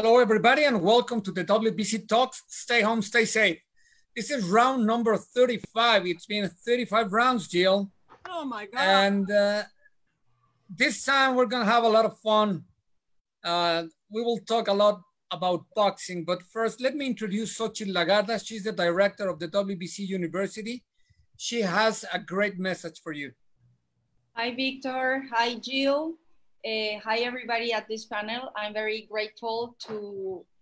Hello, everybody, and welcome to the WBC Talks. Stay home, stay safe. This is round number 35. It's been 35 rounds, Jill. Oh, my God. And this time we're going to have a lot of fun. We will talk a lot about boxing, but first, let me introduce 𝗧𝗔𝗟𝗡𝗗. She's the director of the WBC University. She has a great message for you. Hi, Victor. Hi, Jill. Hi, everybody at this panel. I'm very grateful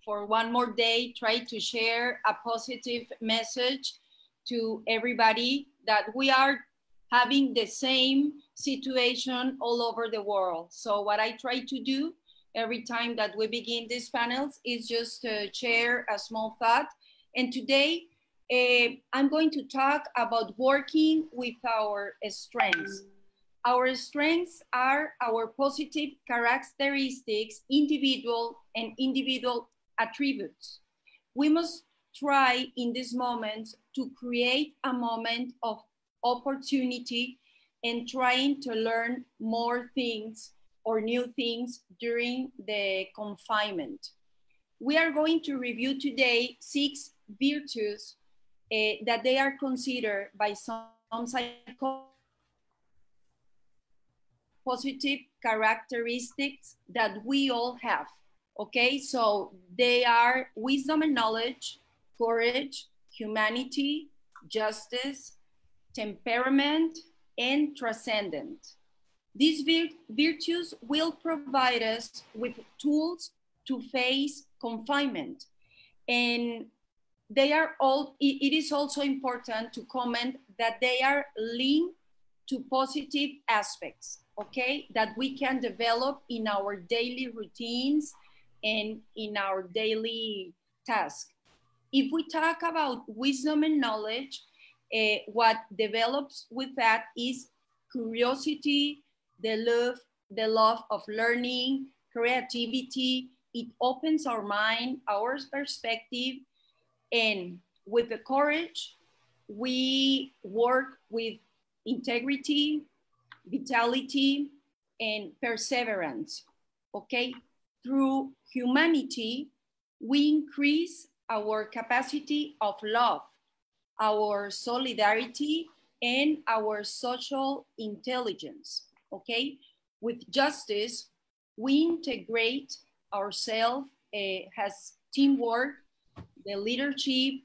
for one more day, try to share a positive message to everybody that we are having the same situation all over the world. So what I try to do every time that we begin these panels is just to share a small thought. And today, I'm going to talk about working with our strengths. Our strengths are our positive characteristics, individual attributes. We must try in this moment to create a moment of opportunity and trying to learn more things or new things during the confinement. We are going to review today 6 virtues that they are considered by some psychologists positive characteristics that we all have, okay? So they are wisdom and knowledge, courage, humanity, justice, temperament, and transcendence. These virtues will provide us with tools to face confinement. And they are all, it is also important to comment that they are linked to positive aspects, okay, that we can develop in our daily routines and in our daily tasks. If we talk about wisdom and knowledge, what develops with that is curiosity, the love of learning, creativity. It opens our mind, our perspective, and with the courage, we work with integrity, vitality, and perseverance, okay? Through humanity, we increase our capacity of love, our solidarity, and our social intelligence, okay? With justice, we integrate ourselves as teamwork, the leadership,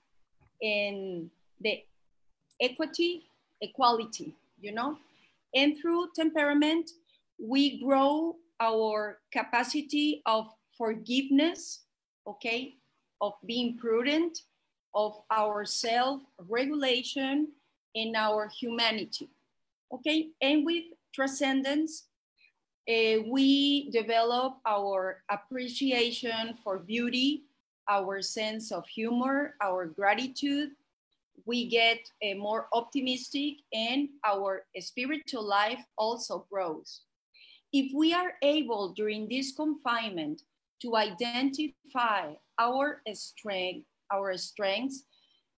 and the equality, you know? And through temperament, we grow our capacity of forgiveness, okay, of being prudent, of our self-regulation, and our humanity, okay? And with transcendence, we develop our appreciation for beauty, our sense of humor, our gratitude. We get more optimistic and our spiritual life also grows. If we are able during this confinement to identify our strengths,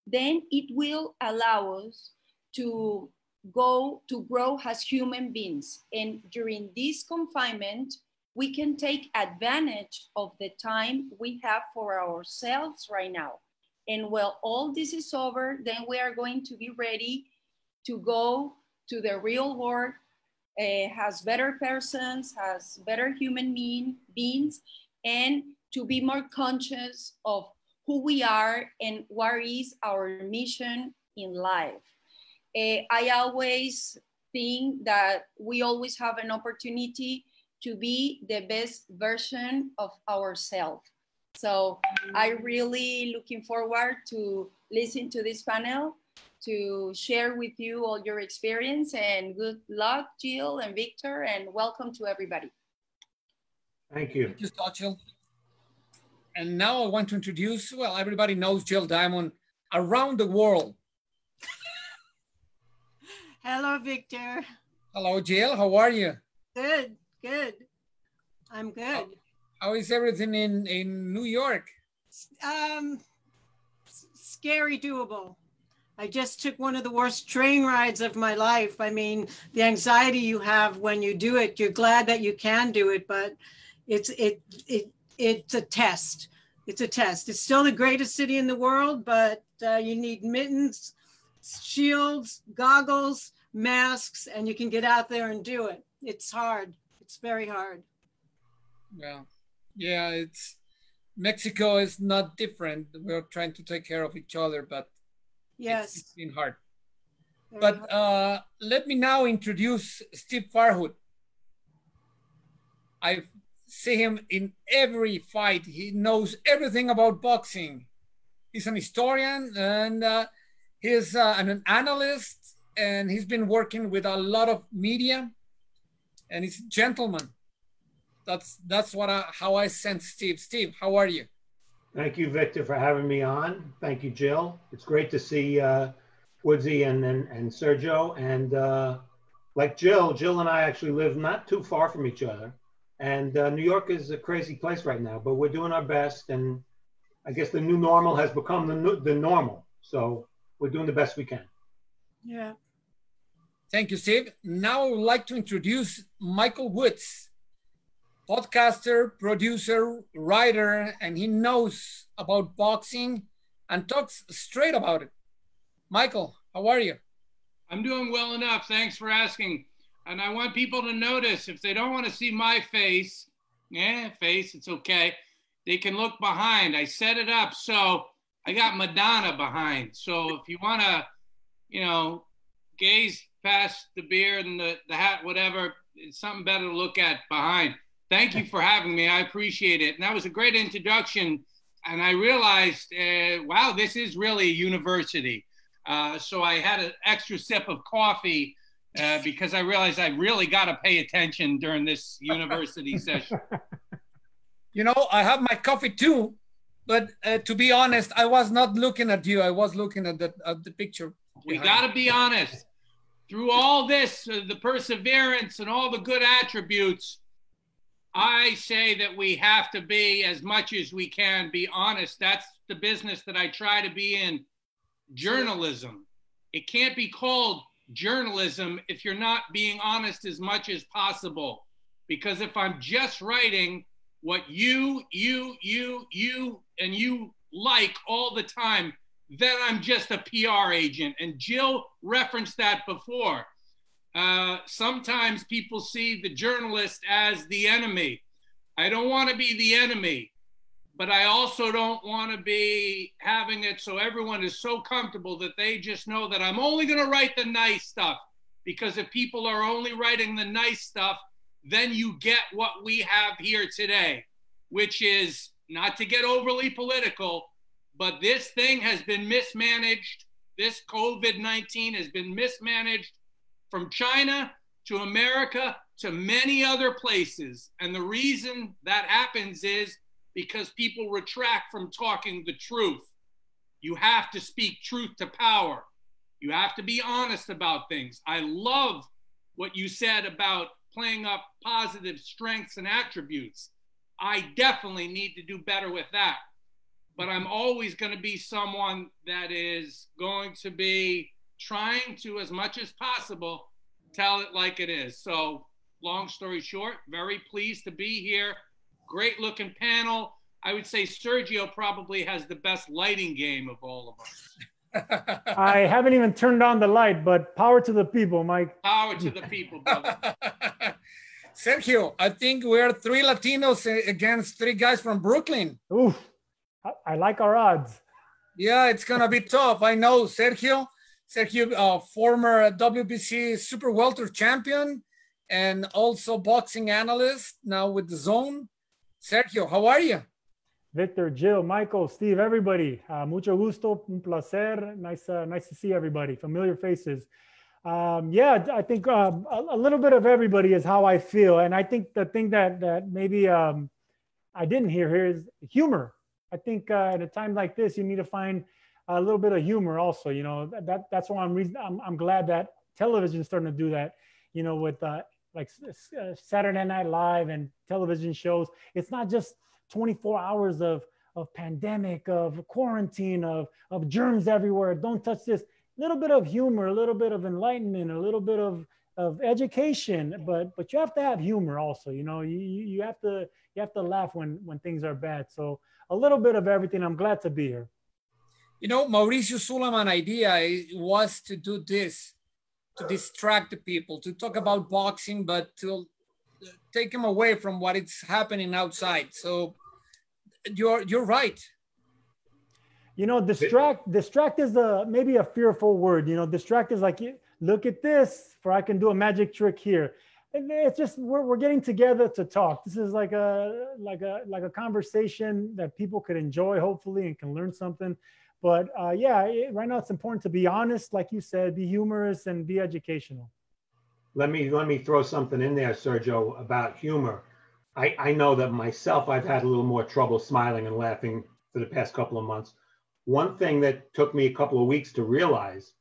then it will allow us to grow as human beings. And during this confinement, we can take advantage of the time we have for ourselves right now. And when all this is over, then we are going to be ready to go to the real world as better persons, as better human beings, and to be more conscious of who we are and what is our mission in life. I always think that we always have an opportunity to be the best version of ourselves. So I'm really looking forward to listen to this panel, to share with you all your experience, and good luck, Jill and Victor, and welcome to everybody. Thank you. Thank you, 𝗧𝗔𝗟𝗡𝗗. And now I want to introduce, well, everybody knows Jill Diamond around the world. Hello, Victor. Hello, Jill. How are you? Good, good. I'm good. How is everything in New York? Scary doable. I just took one of the worst train rides of my life. I mean, the anxiety you have when you do it, you're glad that you can do it, but it's a test. It's a test. It's still the greatest city in the world, but you need mittens, shields, goggles, masks, and you can get out there and do it. It's hard. It's very hard. Well, yeah, Mexico is not different. We're trying to take care of each other, but yes, it's been hard. Very But hard. let me now introduce 𝗧𝗔𝗨𝗡𝗗. I see him in every fight. He knows everything about boxing. He's an historian and he's an analyst, and he's been working with a lot of media, and he's a gentleman. That's how I sense Steve. Steve, how are you? Thank you, Victor, for having me on. Thank you, Jill. It's great to see Woodsy and Sergio. And like Jill and I actually live not too far from each other. And New York is a crazy place right now, but we're doing our best. And I guess the new normal has become the normal. So we're doing the best we can. Yeah. Thank you, Steve. Now I would like to introduce Michael Woods, podcaster, producer, writer, and he knows about boxing and talks straight about it. Michael, how are you? I'm doing well enough. Thanks for asking. And I want people to notice, if they don't want to see my face, it's okay. They can look behind. I set it up so I got Madonna behind. So if you want to, gaze past the beard and the hat, whatever, it's something better to look at behind. Thank you for having me. I appreciate it. And that was a great introduction. And I realized, wow, this is really a university. So I had an extra sip of coffee because I realized I really got to pay attention during this university session. I have my coffee too, but to be honest, I was not looking at you. I was looking at the picture. We got to be honest. Through all this, the perseverance and all the good attributes, I say that we have to be, as much as we can, be honest. That's the business that I try to be in. Journalism. It can't be called journalism if you're not being honest as much as possible. Because if I'm just writing what you like all the time, then I'm just a PR agent. And Jill referenced that before. Sometimes people see the journalist as the enemy. I don't want to be the enemy, but I also don't want to be having it so everyone is so comfortable that they just know that I'm only going to write the nice stuff. Because if people are only writing the nice stuff, then you get what we have here today, which is, not to get overly political, but this thing has been mismanaged. This COVID-19 has been mismanaged from China to America to many other places. And the reason that happens is because people retract from talking the truth. You have to speak truth to power. You have to be honest about things. I love what you said about playing up positive strengths and attributes. I definitely need to do better with that. But I'm always going to be someone that is going to be trying to, as much as possible, tell it like it is. So long story short, very pleased to be here. Great looking panel. I would say Sergio probably has the best lighting game of all of us. I haven't even turned on the light, but power to the people, Mike. Power to the people, brother. Sergio, I think we're 3 Latinos against 3 guys from Brooklyn. Oof, I like our odds. Yeah, it's going to be tough. I know Sergio, former WBC super welter champion and also boxing analyst now with the Zone. Sergio, how are you? Victor, Jill, Michael, Steve, everybody. Mucho gusto, un placer. Nice to see everybody. Familiar faces. Yeah, I think a little bit of everybody is how I feel. And I think the thing that maybe I didn't hear here is humor. I think at a time like this, you need to find a little bit of humor also. That's why I'm glad that television is starting to do that, with like Saturday Night Live and television shows. It's not just 24 hours of pandemic, of quarantine, of germs everywhere. Don't touch this. A little bit of humor, a little bit of enlightenment, a little bit of of education, but you have to have humor also. You know, you have to laugh when things are bad. So a little bit of everything. I'm glad to be here. You know, Mauricio Sulaiman's idea was to do this, to distract the people, to talk about boxing, but to take them away from what is happening outside. So you're right. You know, distract is maybe a fearful word. You know, distract is like, look at this, for I can do a magic trick here. And it's just we're getting together to talk. This is like a conversation that people could enjoy, hopefully, and can learn something. But yeah, right now it's important to be honest, like you said, be humorous and be educational. Let me throw something in there, Sergio, about humor. I know that myself, I've had a little more trouble smiling and laughing for the past couple of months. One thing that took me a couple of weeks to realize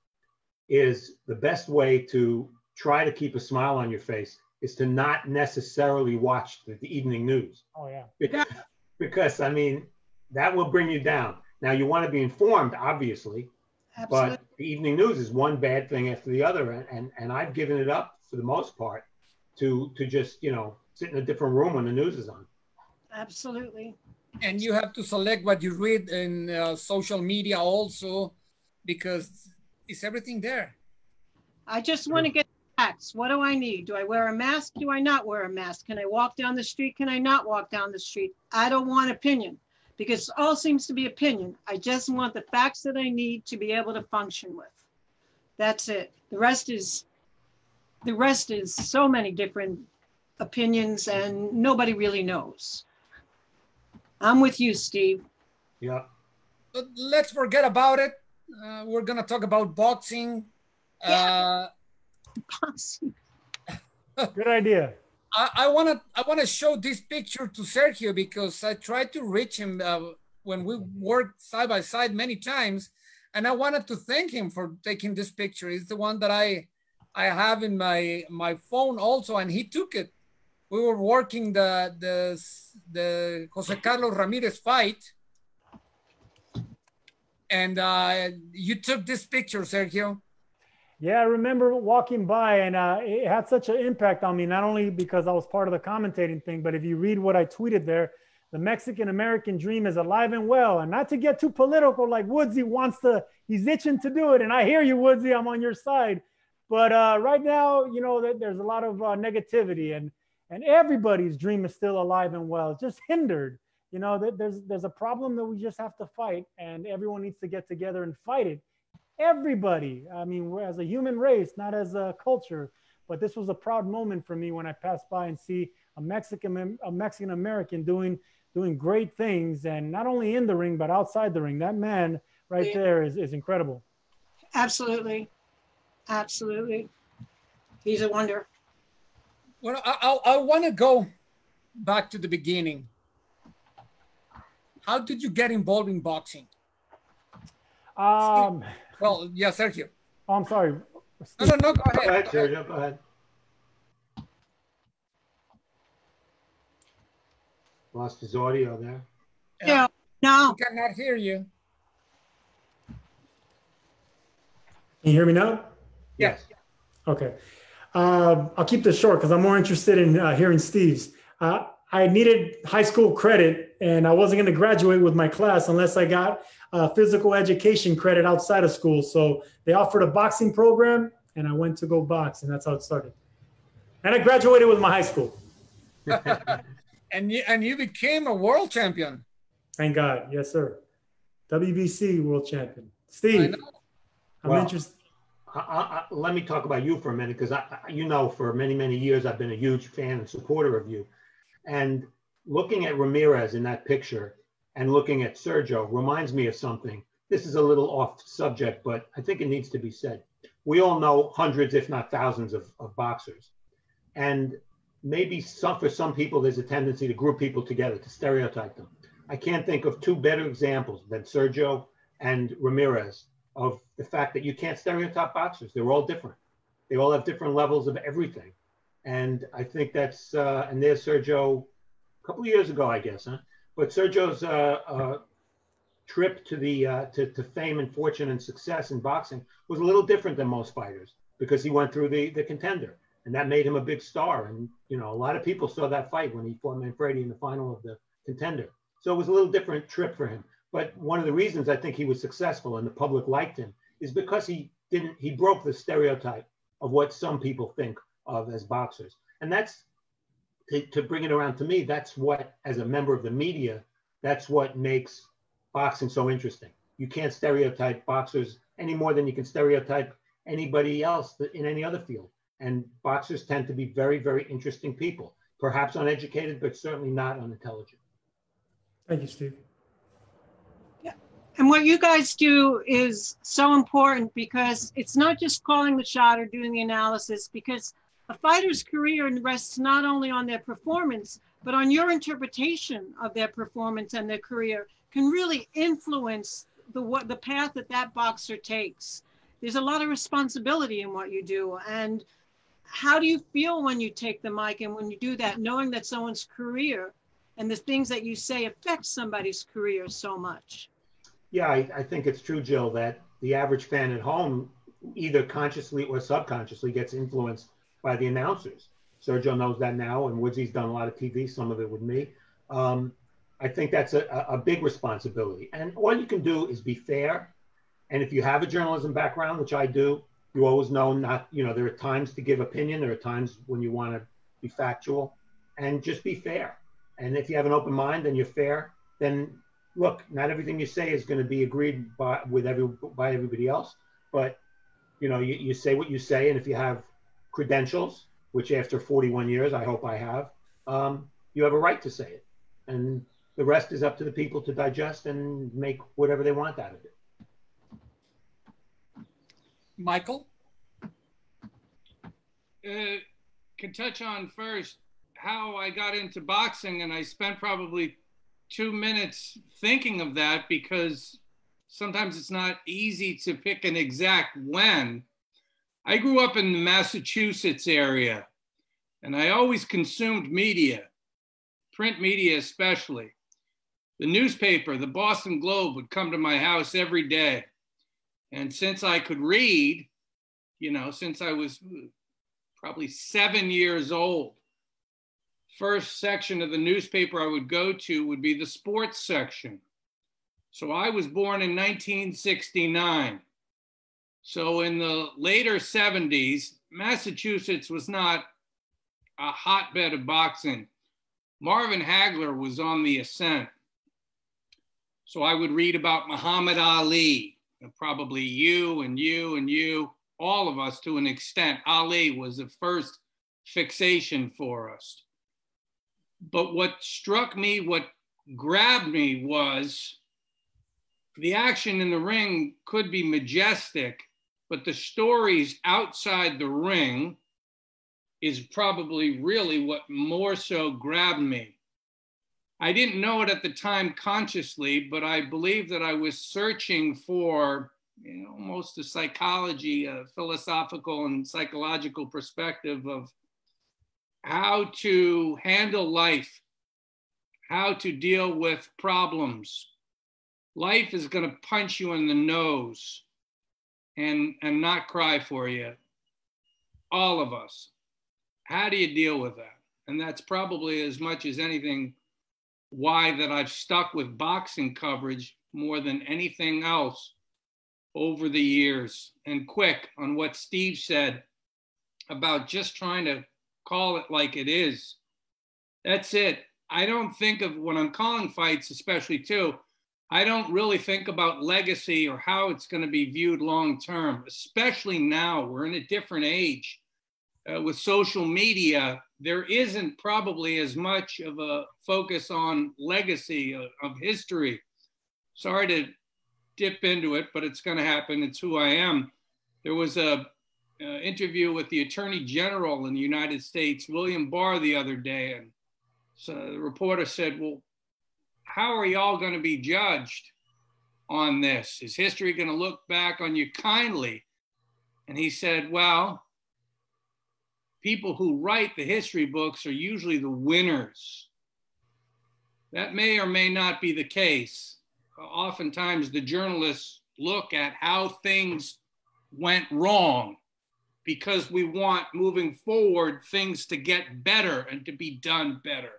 is the best way to try to keep a smile on your face is to not necessarily watch the evening news. Oh, yeah. Because I mean, that will bring you down. Now, you want to be informed, obviously, Absolutely. but the evening news is one bad thing after the other. And I've given it up for the most part to just, you know, sit in a different room when the news is on. Absolutely. And you have to select what you read in social media also, because it's everything there. I just want to get facts. What do I need? Do I wear a mask? Do I not wear a mask? Can I walk down the street? Can I not walk down the street? I don't want opinion, because it all seems to be opinion. I just want the facts that I need to be able to function with. That's it. The rest is so many different opinions, and nobody really knows. I'm with you, Steve. Yeah. But let's forget about it. We're gonna talk about boxing. Boxing. Good idea. I wanna show this picture to Sergio, because I tried to reach him when we worked side by side many times, and I wanted to thank him for taking this picture. It's the one that I have in my phone also, and he took it. We were working the 𝗧𝗔𝗨𝗡𝗗 Ramirez fight, and you took this picture, Sergio. Yeah, I remember walking by, and it had such an impact on me, not only because I was part of the commentating thing, but if you read what I tweeted there, the Mexican-American dream is alive and well. And not to get too political, like Woodsy he's itching to do it. And I hear you, Woodsy, I'm on your side. But right now, you know, there's a lot of negativity, and everybody's dream is still alive and well. It's just hindered. You know, there's a problem that we just have to fight, and everyone needs to get together and fight it. Everybody. I mean, we're as a human race, not as a culture. But this was a proud moment for me when I passed by and see a Mexican American doing great things, and not only in the ring but outside the ring. That man right there is incredible. Absolutely. Absolutely. He's a wonder. Well, I want to go back to the beginning. How did you get involved in boxing? Well, yeah, Sergio. Oh, I'm sorry. No, go ahead. Go ahead, Sergio. Go ahead. Lost his audio there. Yeah. No. We cannot hear you. Can you hear me now? Yes. Okay. I'll keep this short because I'm more interested in hearing Steve's. I needed high school credit, and I wasn't going to graduate with my class unless I got physical education credit outside of school. So they offered a boxing program, and I went to go box, and that's how it started. And I graduated with my high school. And you became a world champion. Thank God. Yes, sir. WBC world champion. Steve, I'm interested. Let me talk about you for a minute, because you know, for many, many years, I've been a huge fan and supporter of you. And looking at Ramirez in that picture and looking at Sergio reminds me of something. This is a little off subject, but I think it needs to be said. We all know hundreds, if not thousands, of boxers. And maybe for some people, there's a tendency to group people together, to stereotype them. I can't think of two better examples than Sergio and Ramirez of the fact that you can't stereotype boxers. They're all different. They all have different levels of everything. And I think that's, and there's Sergio a couple of years ago, I guess, huh? But Sergio's trip to to fame and fortune and success in boxing was a little different than most fighters, because he went through the Contender. And that made him a big star. And, you know, a lot of people saw that fight when he fought Manfredi in the final of the Contender. So it was a little different trip for him. But one of the reasons I think he was successful and the public liked him is because he broke the stereotype of what some people think of as boxers. And that's, to bring it around to me, that's what, as a member of the media, that's what makes boxing so interesting. You can't stereotype boxers any more than you can stereotype anybody else in any other field. And boxers tend to be very, very interesting people, perhaps uneducated, but certainly not unintelligent. Thank you, Steve. Yeah. And what you guys do is so important, because it's not just calling the shot or doing the analysis, because a fighter's career rests not only on their performance, but on your interpretation of their performance and their career can really influence the path that boxer takes. There's a lot of responsibility in what you do. And how do you feel when you take the mic and when you do that, knowing that someone's career and the things that you say affect somebody's career so much? Yeah, I think it's true, Jill, that the average fan at home either consciously or subconsciously gets influenced by the announcers. Sergio knows that now, and Woodsy's done a lot of TV, some of it with me. I think that's a big responsibility. And all you can do is be fair. And if you have a journalism background, which I do, you always know there are times to give opinion. There are times when you want to be factual, and just be fair. And if you have an open mind and you're fair, then look, not everything you say is going to be agreed by everybody else, but you say what you say. And if you have credentials, which after 41 years, I hope I have, you have a right to say it. And the rest is up to the people to digest and make whatever they want out of it. Michael? Can touch on first how I got into boxing, and I spent probably 2 minutes thinking of that, because sometimes it's not easy to pick an exact when. I grew up in the Massachusetts area, and I always consumed media, print media especially. The newspaper, the Boston Globe, would come to my house every day. And since I could read, since I was probably 7 years old, first section of the newspaper I would go to would be the sports section. So I was born in 1969. So in the later 70s, Massachusetts was not a hotbed of boxing. Marvin Hagler was on the ascent. So I would read about Muhammad Ali. Probably you and you and you, all of us to an extent. Ali was the first fixation for us. But what struck me, what grabbed me, was the action in the ring could be majestic, but the stories outside the ring is probably really what more so grabbed me. I didn't know it at the time consciously, but I believe that I was searching for almost a psychology, a philosophical and psychological perspective of how to handle life, how to deal with problems. Life is going to punch you in the nose and not cry for you. All of us. How do you deal with that? And that's probably as much as anything why that I've stuck with boxing coverage more than anything else over the years. And quick on what Steve said about just trying to call it like it is. That's it. I don't think of, when I'm calling fights, especially too, I don't really think about legacy or how it's going to be viewed long term, especially now. We're in a different age. With social media, there isn't probably as much of a focus on legacy of history. Sorry to dip into it, but it's going to happen. It's who I am. There was a interview with the Attorney General in the United States, William Barr, the other day, and so the reporter said, "Well, how are y'all going to be judged on this? Is history going to look back on you kindly?" And he said, "Well, people who write the history books are usually the winners." That may or may not be the case. Oftentimes the journalists look at how things went wrong because we want moving forward things to get better and to be done better.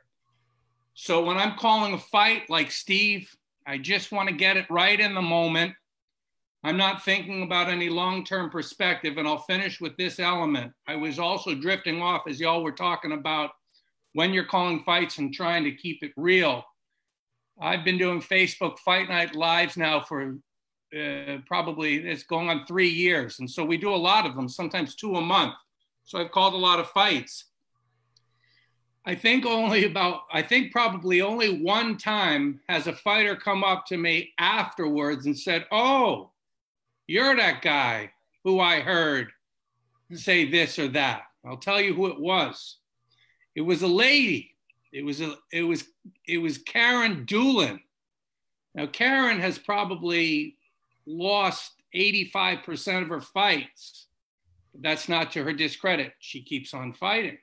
So when I'm calling a fight like Steve, I just want to get it right in the moment. I'm not thinking about any long-term perspective, and I'll finish with this element. I was also drifting off as y'all were talking about when you're calling fights and trying to keep it real. I've been doing Facebook Fight Night Lives now for probably, it's going on 3 years. And so we do a lot of them, sometimes 2 a month. So I've called a lot of fights. I think probably only one time has a fighter come up to me afterwards and said, "Oh, you're that guy who I heard say this or that." I'll tell you who it was. It was a lady. It was Karen Doolin. Now, Karen has probably lost 85% of her fights. But that's not to her discredit. She keeps on fighting.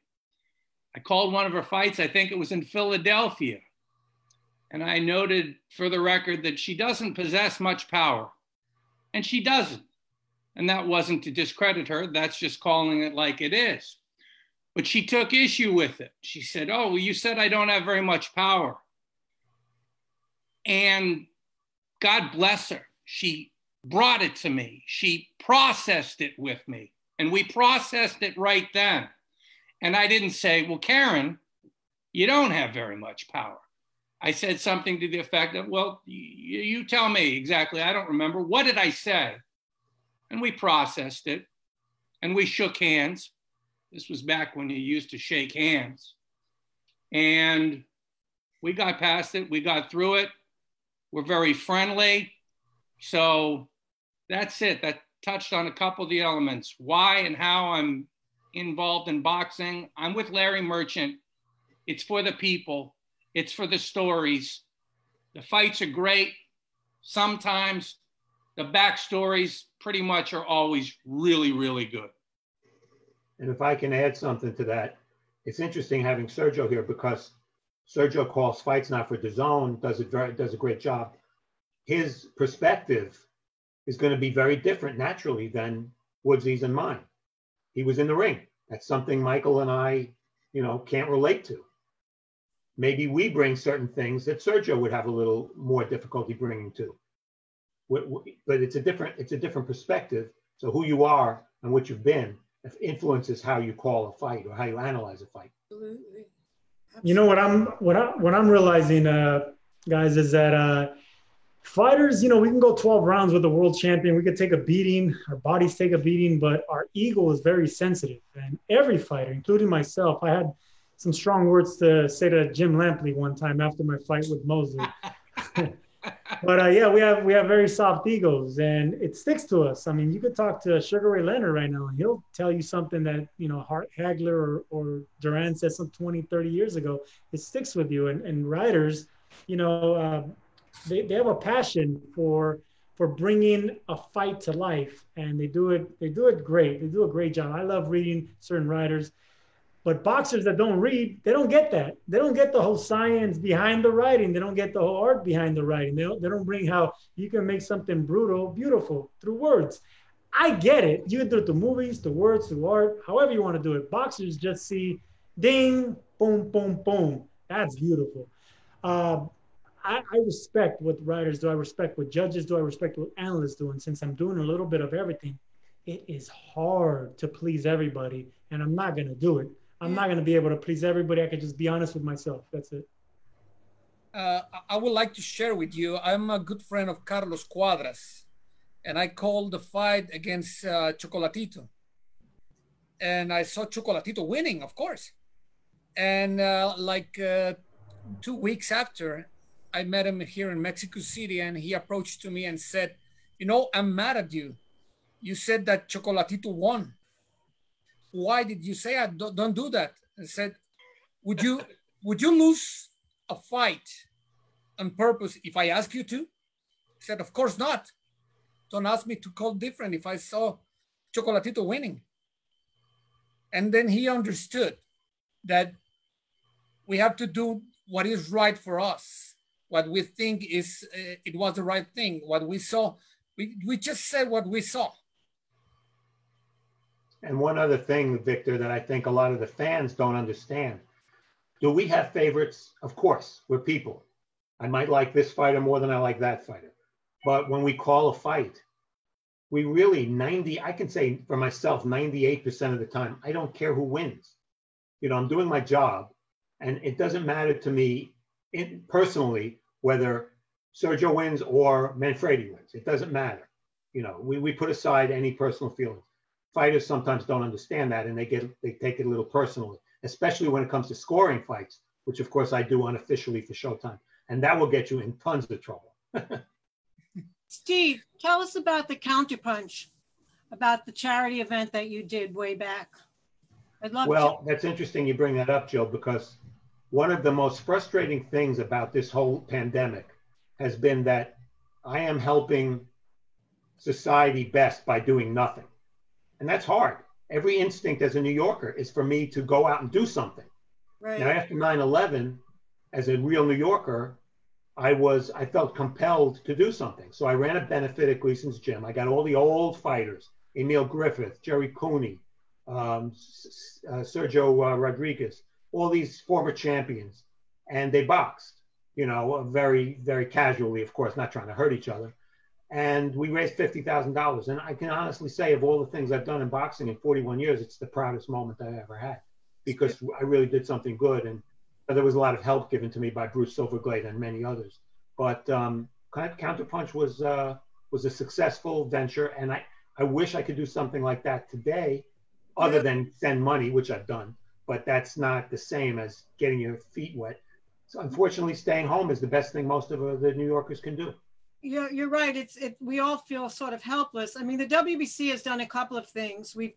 I called one of her fights, I think it was in Philadelphia. And I noted for the record that she doesn't possess much power. And she doesn't. And that wasn't to discredit her. That's just calling it like it is. But she took issue with it. She said, "Oh, well, you said I don't have very much power." And God bless her. She brought it to me. She processed it with me. And we processed it right then. And I didn't say, "Well, Karen, you don't have very much power." I said something to the effect of, "Well, you tell me exactly. I don't remember. What did I say?" And we processed it. And we shook hands. This was back when you used to shake hands. And we got past it. We got through it. We're very friendly. So that's it. That touched on a couple of the elements. Why and how I'm involved in boxing. I'm with Larry Merchant. It's for the people. It's for the stories. The fights are great. Sometimes the backstories pretty much are always really, really good. And if I can add something to that, it's interesting having Sergio here because Sergio calls fights now for 𝗧𝗟𝗏, does a great job. His perspective is going to be very different naturally than Woodsy's and mine. He was in the ring. That's something Michael and I, can't relate to. Maybe we bring certain things that Sergio would have a little more difficulty bringing to. But it's a different perspective. So who you are and what you've been influences how you call a fight or how you analyze a fight. Absolutely. You know what I'm realizing, guys, is that fighters, we can go 12 rounds with the world champion. We could take a beating, our bodies take a beating, but our ego is very sensitive. And every fighter, including myself, I had some strong words to say to 𝗧𝗟𝗏𝗡 one time after my fight with Mosley. But yeah, we have very soft egos, and it sticks to us. I mean, you could talk to Sugar Ray Leonard right now, and he'll tell you something that, Hart Hagler or Duran said some 20, 30 years ago. It sticks with you. And writers, they have a passion for bringing a fight to life, and they do it great. They do a great job. I love reading certain writers. But boxers that don't read, they don't get that. They don't get the whole science behind the writing. They don't get the whole art behind the writing. They don't bring how you can make something brutal beautiful through words. I get it. You can do it through movies, through words, through art, however you want to do it. Boxers just see ding, boom, boom, boom. That's beautiful. I respect what writers do. I respect what judges do. I respect what analysts do. And since I'm doing a little bit of everything, it is hard to please everybody. And I'm not going to do it. I'm not going to be able to please everybody. I can just be honest with myself. That's it. I would like to share with you, I'm a good friend of Carlos Cuadras, and I called the fight against Chocolatito. And I saw Chocolatito winning, of course. And 2 weeks after, I met him here in Mexico City, and he approached to me and said, I'm mad at you. You said that Chocolatito won. Why did you say that? Don't do that? I said, would you lose a fight on purpose if I ask you to? He said, of course not. Don't ask me to call different if I saw Chocolatito winning. And then he understood that we have to do what is right for us, what we think is it was the right thing, what we saw. We just said what we saw. And one other thing, Victor, that I think a lot of the fans don't understand. Do we have favorites? Of course, we're people. I might like this fighter more than I like that fighter. But when we call a fight, we really I can say for myself, 98% of the time, I don't care who wins. You know, I'm doing my job, and it doesn't matter to me personally whether Sergio wins or Manfredi wins. It doesn't matter. You know, we put aside any personal feelings. Fighters sometimes don't understand that, and they take it a little personally, especially when it comes to scoring fights, which of course I do unofficially for Showtime, and that will get you in tons of trouble. Steve, tell us about the Counterpunch, about the charity event that you did way back. I'd love Well, that's interesting you bring that up, Jill, because one of the most frustrating things about this whole pandemic has been that I am helping society best by doing nothing. And that's hard. Every instinct as a New Yorker is for me to go out and do something. Right. Now, after 9/11, as a real New Yorker, I felt compelled to do something. So I ran a benefit at Gleason's Gym. I got all the old fighters, Emil Griffith, Jerry Cooney, Sergio Rodriguez, all these former champions, and they boxed, you know, very, very casually, of course, not trying to hurt each other. And we raised $50,000. And I can honestly say, of all the things I've done in boxing in 41 years, it's the proudest moment I ever had, because I really did something good. And there was a lot of help given to me by Bruce Silverglade and many others. But Counterpunch was a successful venture. And I wish I could do something like that today, other than send money, which I've done. But that's not the same as getting your feet wet. So unfortunately, staying home is the best thing most of the New Yorkers can do. You're right. We all feel sort of helpless. I mean, the WBC has done a couple of things. We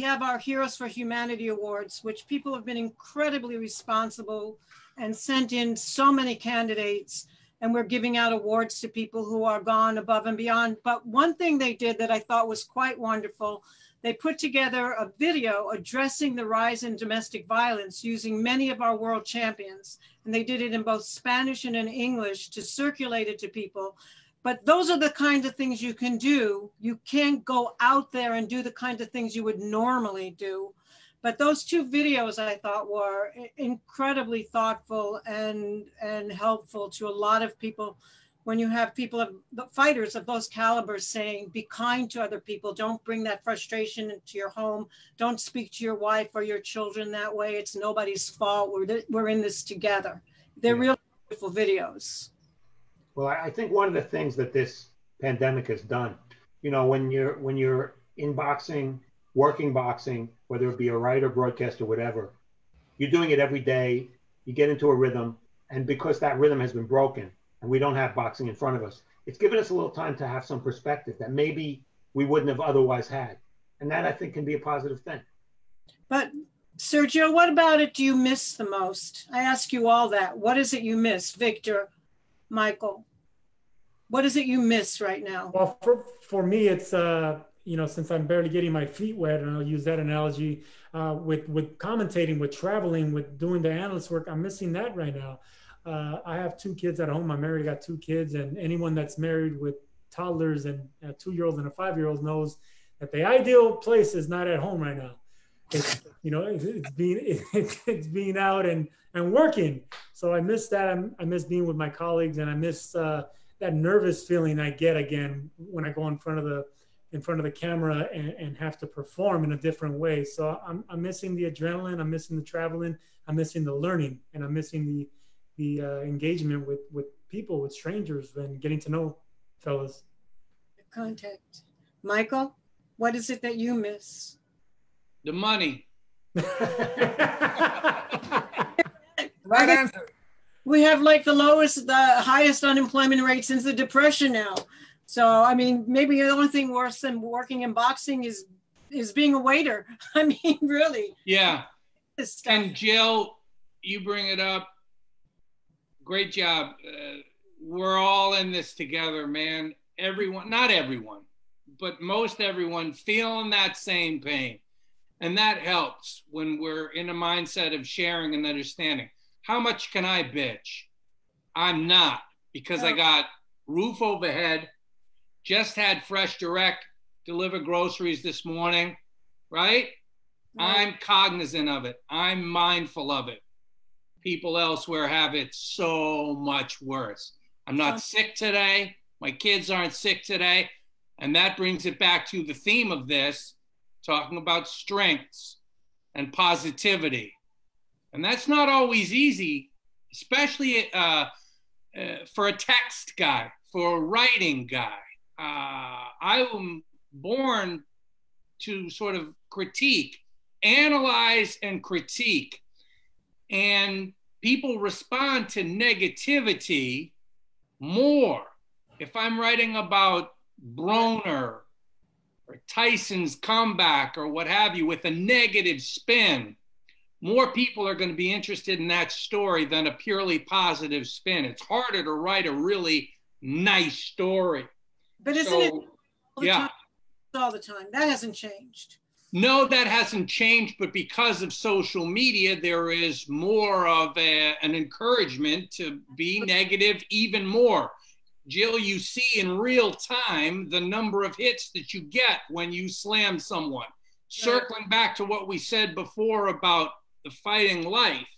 have our Heroes for Humanity Awards, which people have been incredibly responsible and sent in so many candidates. And we're giving out awards to people who are gone above and beyond. But one thing they did that I thought was quite wonderful, they put together a video addressing the rise in domestic violence using many of our world champions. And they did it in both Spanish and in English to circulate it to people. But those are the kind of things you can do. You can't go out there and do the kind of things you would normally do. But those two videos I thought were incredibly thoughtful and helpful to a lot of people. When you have the fighters of those calibers saying, be kind to other people, don't bring that frustration into your home, don't speak to your wife or your children that way, it's nobody's fault, we're in this together. They're really beautiful videos. Well, I think one of the things that this pandemic has done, you know, when you're in boxing, working boxing, whether it be a writer, broadcaster, whatever, you're doing it every day, you get into a rhythm, and because that rhythm has been broken, and we don't have boxing in front of us, it's given us a little time to have some perspective that maybe we wouldn't have otherwise had. And that, I think, can be a positive thing. But Sergio, what about it do you miss the most? I ask you all that. What is it you miss? Victor, Michael, what is it you miss right now? Well, for me, it's, you know, since I'm barely getting my feet wet, and I'll use that analogy, with commentating, with traveling, with doing the analyst work, I'm missing that right now. I have 2 kids at home. I'm married, got 2 kids, and anyone that's married with toddlers and a 2-year-old and a 5-year-old knows that the ideal place is not at home right now. It's, you know, it's being out and working. So I miss that. I miss being with my colleagues, and I miss that nervous feeling I get again when I go in front of the camera and have to perform in a different way. So I'm missing the adrenaline. I'm missing the traveling. I'm missing the learning, and I'm missing the engagement with people, with strangers, and getting to know fellas. Contact. Michael, what is it that you miss? The money. Right answer. We have like the highest unemployment rate since the Depression now. So, I mean, maybe the only thing worse than working in boxing is being a waiter. I mean, really. Yeah. And Jill, you bring it up. Great job. We're all in this together, man. Everyone, not everyone, but most everyone feeling that same pain. And that helps when we're in a mindset of sharing and understanding. How much can I bitch? I'm not, because I got roof overhead, just had Fresh Direct deliver groceries this morning, right? I'm cognizant of it. I'm mindful of it. People elsewhere have it so much worse. I'm not sick today. My kids aren't sick today. And that brings it back to the theme of this, talking about strengths and positivity. And that's not always easy, especially for a text guy, for a writing guy. I am born to sort of critique, analyze and critique. And people respond to negativity more. If I'm writing about Broner or Tyson's comeback or what have you with a negative spin, more people are going to be interested in that story than a purely positive spin. It's harder to write a really nice story. But isn't it all the time? That hasn't changed. No, that hasn't changed, but because of social media, there is more of an encouragement to be negative even more. Jill, you see in real time the number of hits that you get when you slam someone. Circling back to what we said before about the fighting life,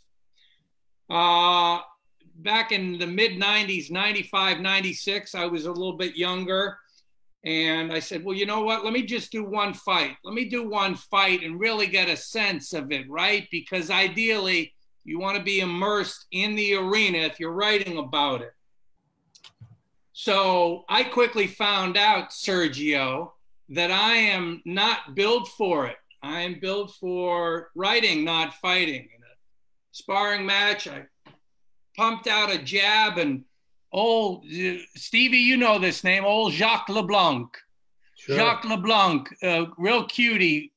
back in the mid-90s, 95, 96, I was a little bit younger. And I said, well, you know what? Let me just do one fight. Let me do one fight and really get a sense of it, right? Because ideally, you want to be immersed in the arena if you're writing about it. So I quickly found out, Sergio, that I am not built for it. I am built for writing, not fighting. In a sparring match, I pumped out a jab and old Stevie, you know this name, old 𝗥𝗢𝗨𝗡𝗗. Sure. 𝗥𝗢𝗨𝗡𝗗, real cutie.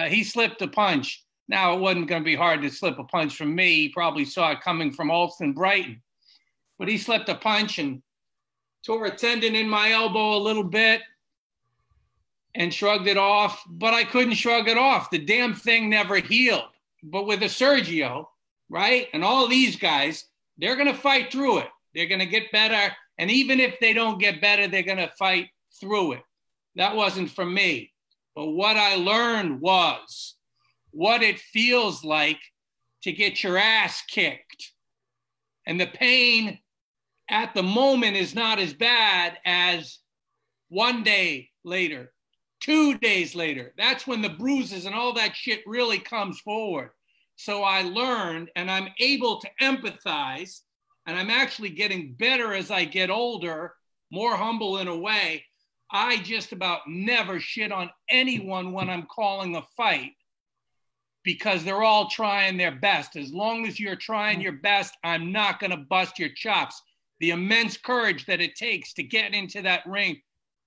He slipped a punch. Now, it wasn't going to be hard to slip a punch from me. He probably saw it coming from Alston Brighton. But he slipped a punch and tore a tendon in my elbow a little bit and shrugged it off. But I couldn't shrug it off. The damn thing never healed. But with a Sergio, right, and all these guys, they're going to fight through it. They're going to get better. And even if they don't get better, they're going to fight through it. That wasn't for me. But what I learned was what it feels like to get your ass kicked. And the pain at the moment is not as bad as 1 day later, 2 days later. That's when the bruises and all that shit really comes forward. So I learned, and I'm able to empathize. And I'm actually getting better as I get older, more humble in a way. I just about never shit on anyone when I'm calling a fight because they're all trying their best. As long as you're trying your best, I'm not going to bust your chops. The immense courage that it takes to get into that ring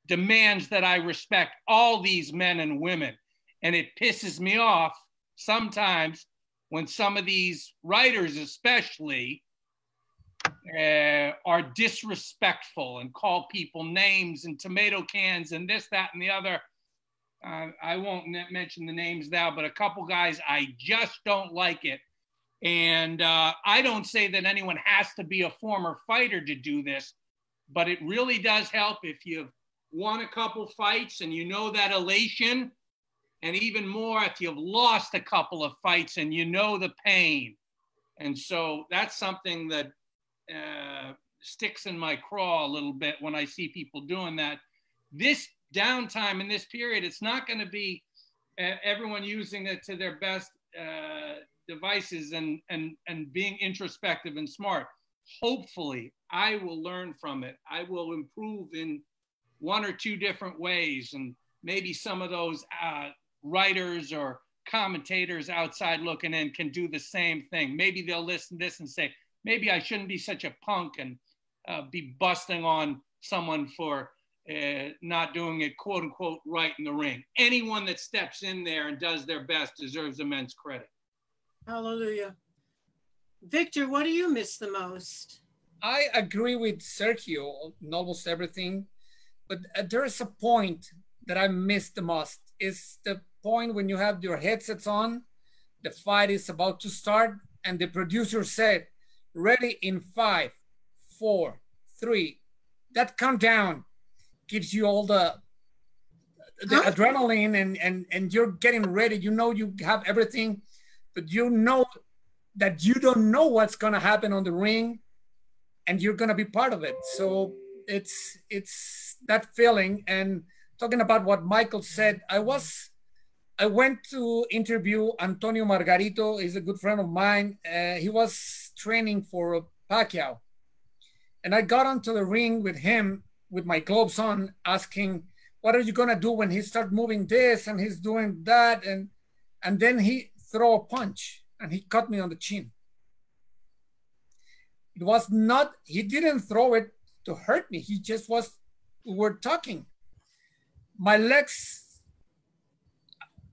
demands that I respect all these men and women. And it pisses me off sometimes when some of these writers especially are disrespectful and call people names and tomato cans and this, that, and the other. I won't mention the names now, but a couple guys, I just don't like it. And I don't say that anyone has to be a former fighter to do this, but it really does help if you've won a couple fights and you know that elation, and even more if you've lost a couple of fights and you know the pain. And so that's something that sticks in my craw a little bit when I see people doing that. This downtime in this period, it's not going to be everyone using it to their best devices and being introspective and smart. Hopefully, I will learn from it. I will improve in 1 or 2 different ways, and maybe some of those writers or commentators outside looking in can do the same thing. Maybe they'll listen to this and say, maybe I shouldn't be such a punk and be busting on someone for not doing it, quote unquote, right in the ring. Anyone that steps in there and does their best deserves immense credit. Hallelujah. Victor, what do you miss the most? I agree with Sergio on almost everything, but there is a point that I miss the most. It's the point when you have your headsets on, the fight is about to start, and the producer said, ready in 5, 4, 3. That countdown gives you all the the adrenaline and you're getting ready. You know you have everything, but you know that you don't know what's going to happen on the ring, and you're going to be part of it. So it's that feeling. And talking about what Michael said, I went to interview Antonio Margarito. He's a good friend of mine. He was training for Pacquiao. And I got onto the ring with him with my gloves on, asking, what are you going to do when he starts moving this and he's doing that? And then he threw a punch and he cut me on the chin. It was not, he didn't throw it to hurt me. He just was, we were talking. My legs,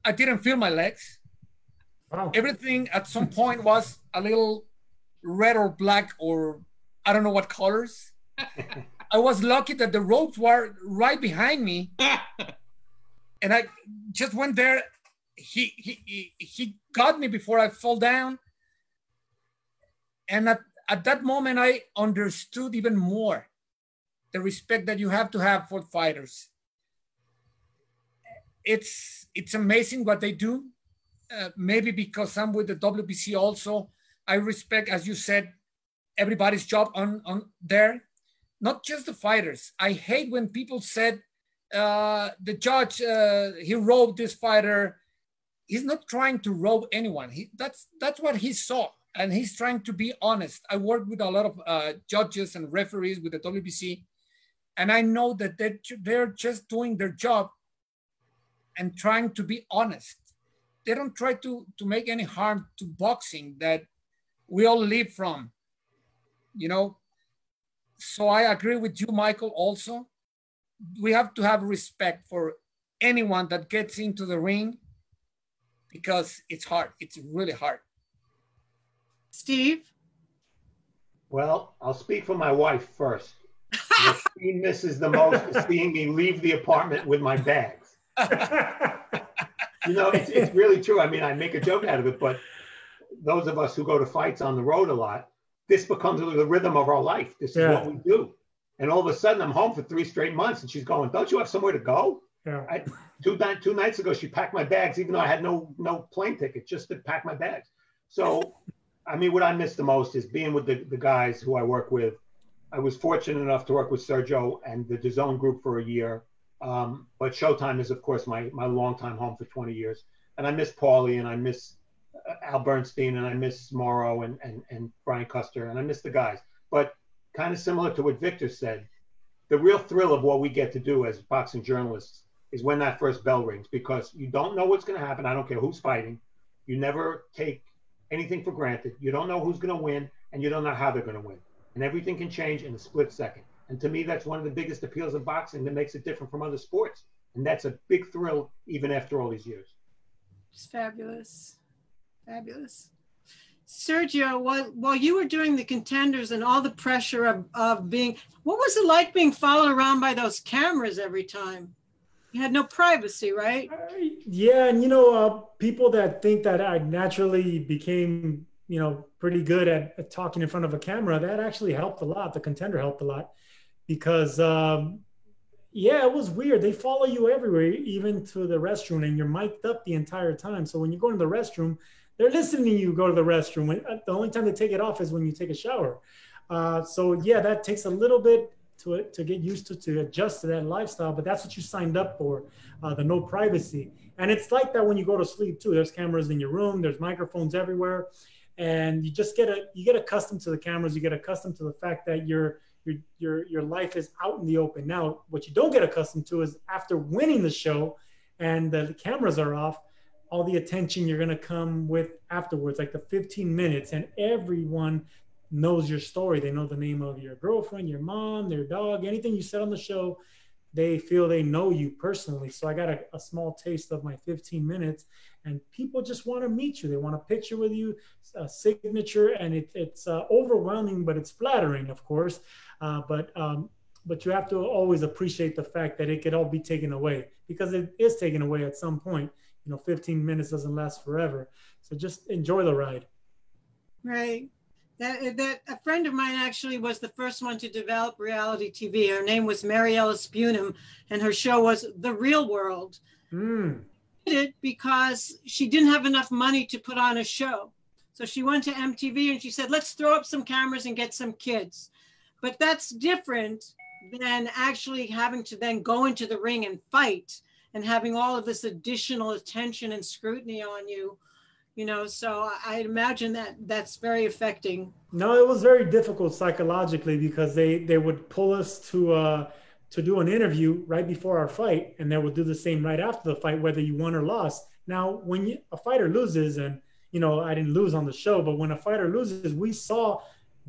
I didn't feel my legs. Wow. Everything at some point was a little red or black or I don't know what colors. I was lucky that the ropes were right behind me. And I just went there. He got me before I fell down. And at that moment, I understood even more the respect that you have to have for fighters. It's amazing what they do. Maybe because I'm with the WBC also, I respect, as you said, everybody's job on there, not just the fighters. I hate when people said the judge, he robbed this fighter. He's not trying to rob anyone. That's what he saw, and he's trying to be honest. I work with a lot of judges and referees with the WBC, and I know that they're just doing their job and trying to be honest. They don't try to make any harm to boxing that we all live from, you know? So I agree with you, Michael, also. We have to have respect for anyone that gets into the ring because it's hard. It's really hard. Steve? Well, I'll speak for my wife first. What she misses the most is seeing me leave the apartment with my bags. You know, it's really true. I mean, I make a joke out of it, but those of us who go to fights on the road a lot, this becomes the rhythm of our life. This is what we do. And all of a sudden, I'm home for 3 straight months, and she's going, don't you have somewhere to go? Yeah. Two nights ago, she packed my bags, even though I had no plane ticket, just to pack my bags. So, I mean, what I miss the most is being with the guys who I work with. I was fortunate enough to work with Sergio and the 𝗧𝗔𝗟𝗡𝗗 group for a year. But Showtime is, of course, my longtime home for 20 years. And I miss Paulie, and I miss Al Bernstein, and I miss Morrow and Brian Custer, and I miss the guys. But kind of similar to what Victor said, the real thrill of what we get to do as boxing journalists is when that first bell rings, because you don't know what's going to happen. I don't care who's fighting. You never take anything for granted. You don't know who's going to win, and you don't know how they're going to win. And everything can change in a split second. And to me, that's one of the biggest appeals of boxing that makes it different from other sports. And that's a big thrill, even after all these years. It's fabulous. Fabulous. Sergio, while you were doing the Contenders and all the pressure of being, what was it like being followed around by those cameras every time? You had no privacy, right? Yeah, and you know, people that think that I naturally became, you know, pretty good at talking in front of a camera, that actually helped a lot. The Contender helped a lot because, yeah, it was weird. They follow you everywhere, even to the restroom, and you're mic'd up the entire time. So when you go to the restroom, they're listening to you go to the restroom. The only time they take it off is when you take a shower. So yeah, that takes a little bit to get used to adjust to that lifestyle, but that's what you signed up for, the no privacy. And it's like that when you go to sleep too. There's cameras in your room, there's microphones everywhere, and you just get accustomed to the cameras. You get accustomed to the fact that your life is out in the open. Now, what you don't get accustomed to is after winning the show and the cameras are off, all the attention you're going to come with afterwards, like the 15 minutes, and everyone knows your story. They know the name of your girlfriend, your mom, their dog, anything you said on the show. They feel they know you personally. So I got a small taste of my 15 minutes, and people just want to meet you. They want a picture with you, a signature, and it's overwhelming, but it's flattering, of course. But you have to always appreciate the fact that it could all be taken away, because it is taken away at some point. You know, 15 minutes doesn't last forever. So just enjoy the ride. Right. That a friend of mine actually was the first one to develop reality TV. Her name was 𝗧𝗟𝗡𝗗𝗡, and her show was The Real World. She did it because she didn't have enough money to put on a show. So she went to MTV and she said, let's throw up some cameras and get some kids. But that's different than actually having to then go into the ring and fight and having all of this additional attention and scrutiny on you. You know, so I imagine that that's very affecting. No, it was very difficult psychologically because they would pull us to do an interview right before our fight, and they would do the same right after the fight, whether you won or lost. Now, when a fighter loses, and you know, I didn't lose on the show, but when a fighter loses, we saw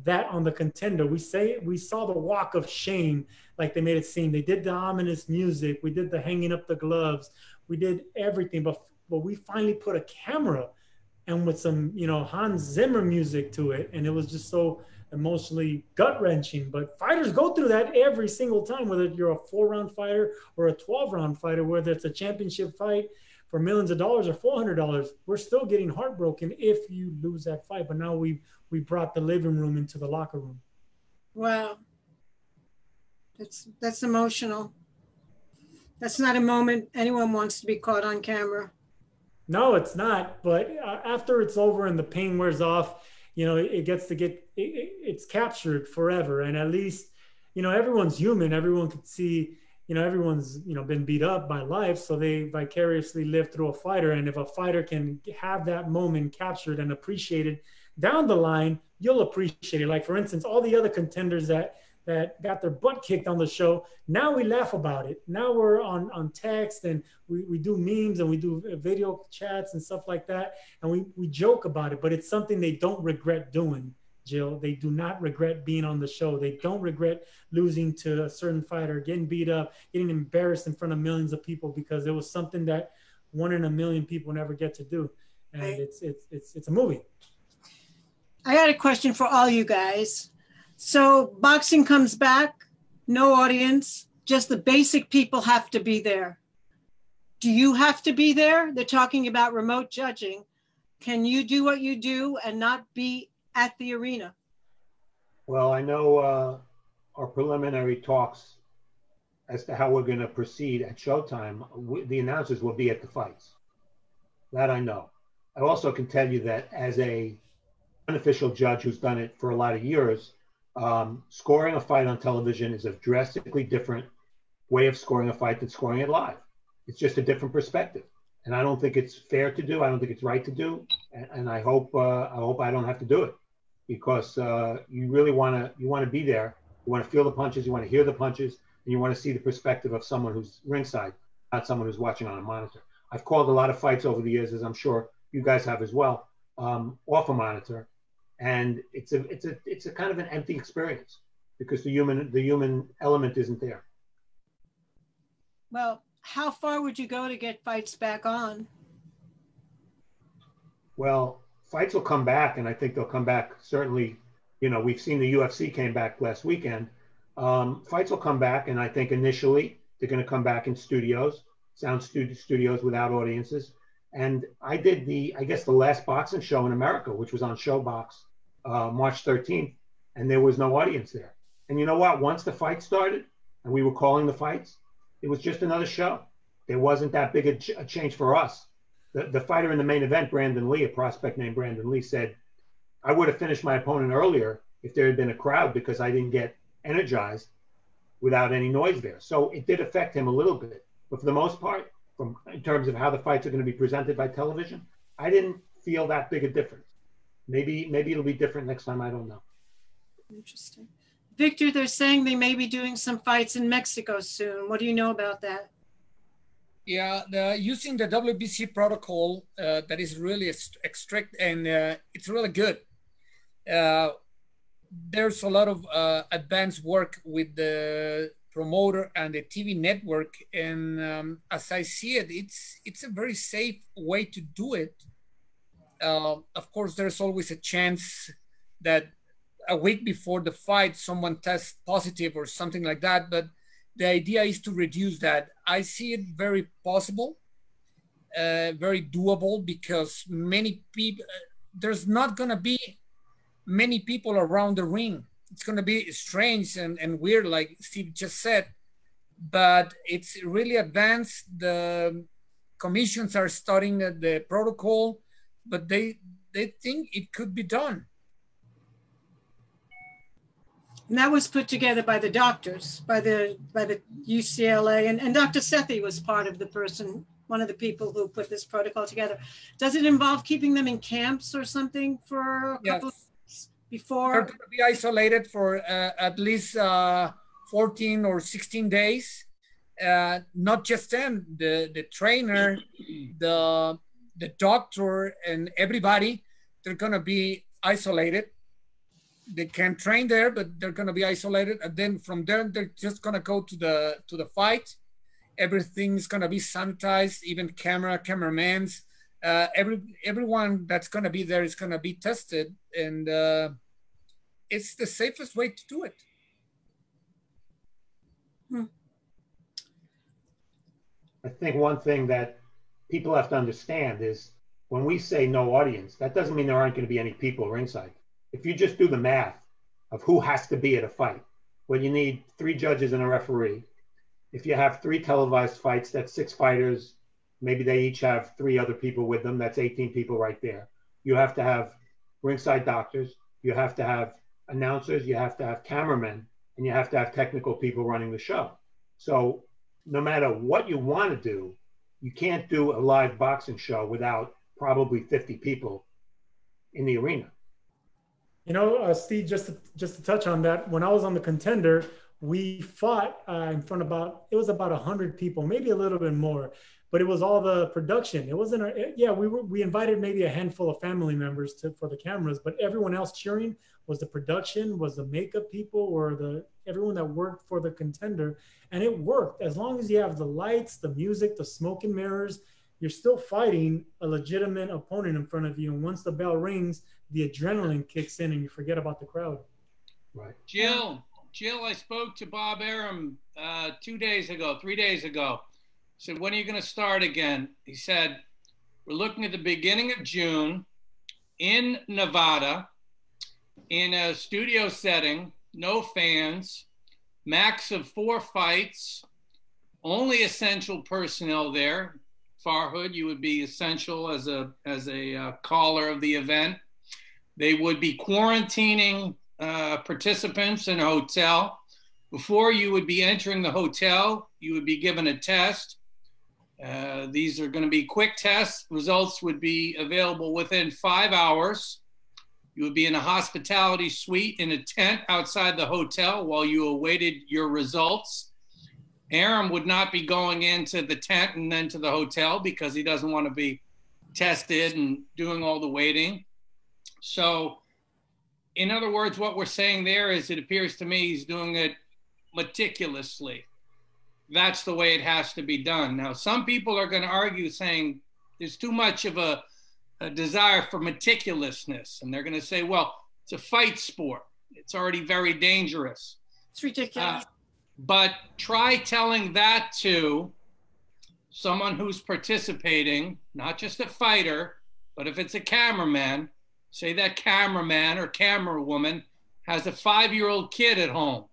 that on the Contender. We saw the walk of shame, like they made it seem. They did the ominous music. We did the hanging up the gloves. We did everything, but we finally put a camera and with some, you know, Hans Zimmer music to it. And it was just so emotionally gut-wrenching. But fighters go through that every single time, whether you're a 4-round fighter or a 12-round fighter, whether it's a championship fight for millions of dollars or $400. We're still getting heartbroken if you lose that fight. But now we brought the living room into the locker room. Wow. That's emotional. That's not a moment anyone wants to be caught on camera. No, it's not. But after it's over and the pain wears off, you know, it's captured forever. And at least, you know, everyone's human. Everyone could see, you know, everyone's, you know, been beat up by life. So they vicariously live through a fighter. And if a fighter can have that moment captured and appreciated down the line, you'll appreciate it. Like, for instance, all the other contenders that got their butt kicked on the show, now we laugh about it. Now we're on text and we do memes and we do video chats and stuff like that. And we joke about it, but it's something they don't regret doing, Jill. They do not regret being on the show. They don't regret losing to a certain fighter, getting beat up, getting embarrassed in front of millions of people, because it was something that 1 in a million people never get to do. And it's a movie. I got a question for all you guys. So boxing comes back, no audience, just the basic people have to be there. Do you have to be there? They're talking about remote judging. Can you do what you do and not be at the arena? Well, I know our preliminary talks as to how we're going to proceed at Showtime, the announcers will be at the fights. That I know. I also can tell you that as a unofficial judge who's done it for a lot of years, scoring a fight on television is a drastically different way of scoring a fight than scoring it live. It's just a different perspective, and I don't think it's fair to do. I don't think it's right to do, and I hope I don't have to do it, because you really want to be there. You want to feel the punches, you want to hear the punches, and you want to see the perspective of someone who's ringside, not someone who's watching on a monitor. I've called a lot of fights over the years, as I'm sure you guys have as well, off a monitor. And it's a kind of an empty experience because the human element isn't there. Well, how far would you go to get fights back on? Well, fights will come back, and I think they'll come back certainly. You know, we've seen the UFC came back last weekend. Fights will come back, and I think initially they're going to come back in studios, sound studios without audiences. And I did I guess the last boxing show in America, which was on Showbox, March 13th, and there was no audience there. And you know what? Once the fight started and we were calling the fights, it was just another show. There wasn't that big a change for us. The fighter in the main event, Brandon Lee, a prospect named Brandon Lee, said, I would have finished my opponent earlier if there had been a crowd, because I didn't get energized without any noise there. So it did affect him a little bit. But for the most part, in terms of how the fights are going to be presented by television, I didn't feel that big a difference. Maybe it'll be different next time. I don't know. Interesting. Victor, they're saying they may be doing some fights in Mexico soon. What do you know about that? Yeah, using the WBC protocol that is really strict, and it's really good. There's a lot of advanced work with the promoter and the TV network, and as I see it, it's a very safe way to do it. Of course, there's always a chance that a week before the fight someone tests positive or something like that, but the idea is to reduce that. I see it very possible, very doable, because many people, there's not going to be many people around the ring. It's going to be strange and weird, like Steve just said, but it's really advanced. The commissions are studying the protocol, but they think it could be done. And that was put together by the doctors, by the UCLA, and Dr. Sethi was part of the person, one of the people who put this protocol together. Does it involve keeping them in camps or something for a couple of weeks before? They're going to be isolated for at least 14 or 16 days. Not just them, the trainer, the doctor, and everybody, they're going to be isolated. They can train there, but they're going to be isolated. And then from there, they're just going to go to the fight. Everything's going to be sanitized, even cameramans. Everyone that's going to be there is going to be tested. And it's the safest way to do it. I think one thing that people have to understand is when we say no audience, that doesn't mean there aren't going to be any people ringside. If you just do the math of who has to be at a fight, well, you need 3 judges and a referee. If you have 3 televised fights, that's 6 fighters. Maybe they each have 3 other people with them. That's 18 people right there. You have to have ringside doctors. You have to have announcers. You have to have cameramen. And you have to have technical people running the show. So no matter what you want to do, you can't do a live boxing show without probably 50 people in the arena. You know, Steve, just to touch on that, when I was on the Contender, we fought in front of it was about 100 people, maybe a little bit more, but it was all the production. It wasn't, we invited maybe a handful of family members for the cameras, but everyone else cheering was the production, was the makeup people, or everyone that worked for the Contender. And it worked. As long as you have the lights, the music, the smoke and mirrors, you're still fighting a legitimate opponent in front of you. And once the bell rings, the adrenaline kicks in and you forget about the crowd. Right. Jill, I spoke to Bob Arum 3 days ago. I said, when are you going to start again? He said, we're looking at the beginning of June in Nevada, in a studio setting, no fans, max of 4 fights, only essential personnel there. Farhood, you would be essential as a caller of the event. They would be quarantining participants in a hotel. Before you would be entering the hotel, you would be given a test. These are going to be quick tests. Results would be available within 5 hours. You would be in a hospitality suite in a tent outside the hotel while you awaited your results. Arum would not be going into the tent and then to the hotel because he doesn't want to be tested and doing all the waiting. So, in other words, what we're saying there is it appears to me he's doing it meticulously. That's the way it has to be done. Now, some people are going to argue saying there's too much of a desire for meticulousness. And they're going to say, well, it's a fight sport. It's already very dangerous. It's ridiculous. But try telling that to someone who's participating, not just a fighter, but if it's a cameraman, say that cameraman or camera woman has a 5-year-old kid at home.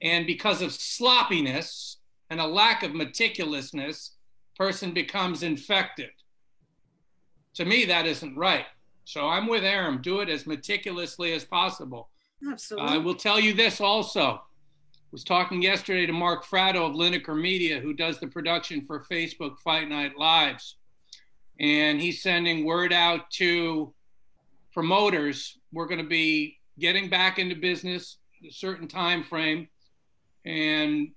And because of sloppiness and a lack of meticulousness, person becomes infected. To me, that isn't right. So I'm with Arum. Do it as meticulously as possible. Absolutely. I will tell you this also. I was talking yesterday to Mark Fratto of Lineker Media, who does the production for Facebook Fight Night Lives. And he's sending word out to promoters. We're going to be getting back into business a certain time frame and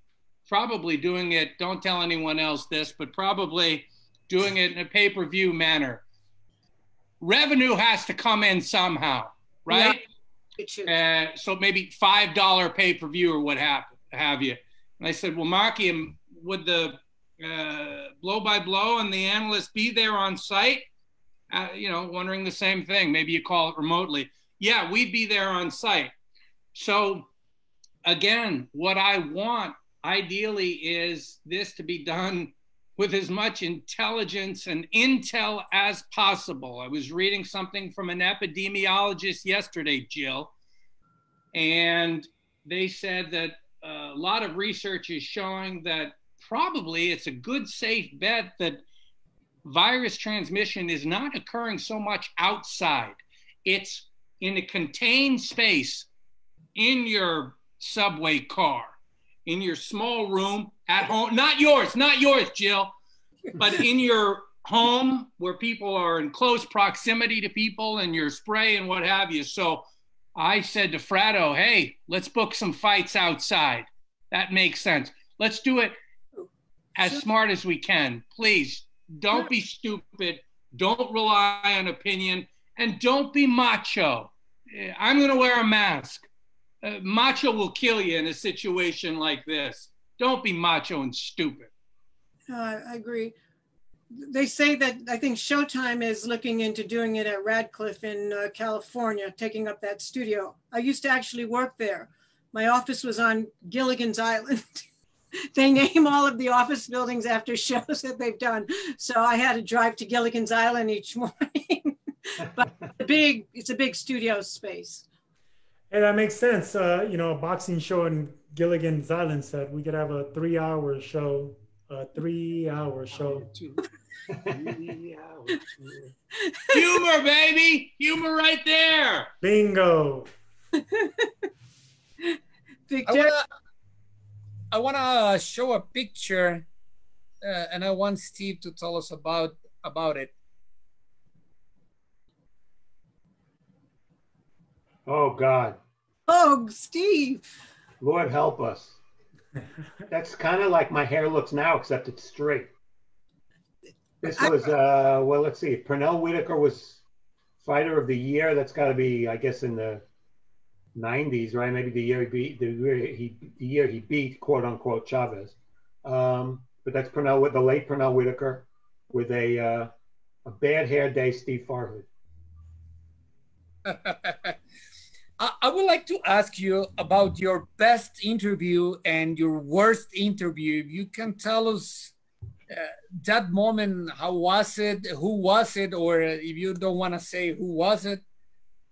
probably doing it, don't tell anyone else this, but probably doing it in a pay-per-view manner. Revenue has to come in somehow, right? Yeah. So maybe $5 pay-per-view or what have you. And I said, well, Marky, would the blow-by-blow and the analyst be there on site? Wondering the same thing. Maybe you call it remotely. Yeah, we'd be there on site. So again, what I want ideally is this to be done with as much intelligence and intel as possible. I was reading something from an epidemiologist yesterday, Jill, and they said that a lot of research is showing that probably it's a good, safe bet that virus transmission is not occurring so much outside. It's in a contained space in your subway car, in your small room at home. Not yours, Jill, but in your home where people are in close proximity to people and your spray and what have you. So I said to Fratto, hey, let's book some fights outside. That makes sense. Let's do it as smart as we can. Please, don't be stupid. Don't rely on opinion. And don't be macho. I'm going to wear a mask. Macho will kill you in a situation like this. Don't be macho and stupid. I agree. They say that I think Showtime is looking into doing it at Radcliffe in California, taking up that studio. I used to actually work there. My office was on Gilligan's Island. They name all of the office buildings after shows that they've done. So I had to drive to Gilligan's Island each morning. But it's a big studio space. Hey, that makes sense. You know, a boxing show in Gilligan's Island said we could have a 3-hour show. A 3-hour show. 3-hour tour. Humor, baby. Humor right there. Bingo. I want to show a picture, and I want Steve to tell us about it. Oh, God. Oh, Steve. Lord help us. That's kind of like my hair looks now, except it's straight. This was, well, let's see. Pernell Whitaker was fighter of the year. That's got to be, I guess, in the 90s, right? Maybe the year he beat, quote unquote, Chavez. But that's the late Pernell Whitaker with a bad hair day, Steve Farhood. I would like to ask you about your best interview and your worst interview. If you can tell us that moment, how was it, who was it, or if you don't want to say who was it.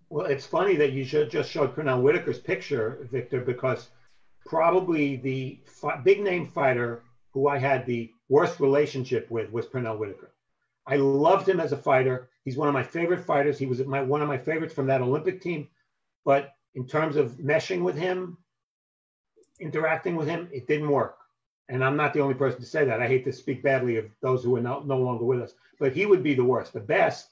Well, it's funny that you just showed Pernell Whitaker's picture, Victor, because probably the big name fighter who I had the worst relationship with was Pernell Whitaker. I loved him as a fighter. He's one of my favorite fighters. He was one of my favorites from that Olympic team. But in terms of meshing with him, interacting with him, it didn't work. And I'm not the only person to say that. I hate to speak badly of those who are no longer with us, but he would be the worst. The best,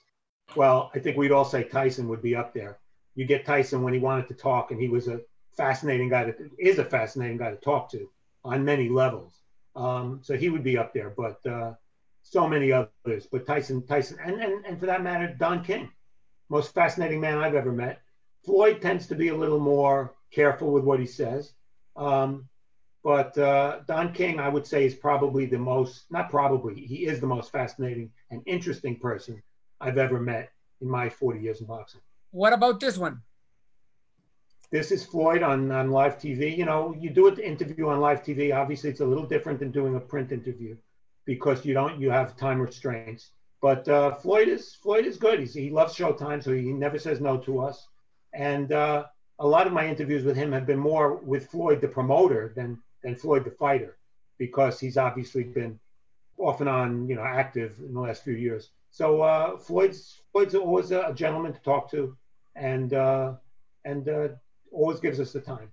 well, I think we'd all say Tyson would be up there. You get Tyson when he wanted to talk, and he was a fascinating guy to talk to on many levels. So he would be up there, but so many others. But Tyson, and for that matter, Don King, most fascinating man I've ever met. Floyd tends to be a little more careful with what he says. But Don King, I would say, is probably he is the most fascinating and interesting person I've ever met in my 40 years in boxing. What about this one? This is Floyd on live TV. You know, you do an interview on live TV. Obviously, it's a little different than doing a print interview because you have time restraints. But Floyd is good. He loves Showtime, so he never says no to us. And a lot of my interviews with him have been more with Floyd, the promoter, than Floyd, the fighter, because he's obviously been off and on, active in the last few years. So Floyd's always a gentleman to talk to, and always gives us the time.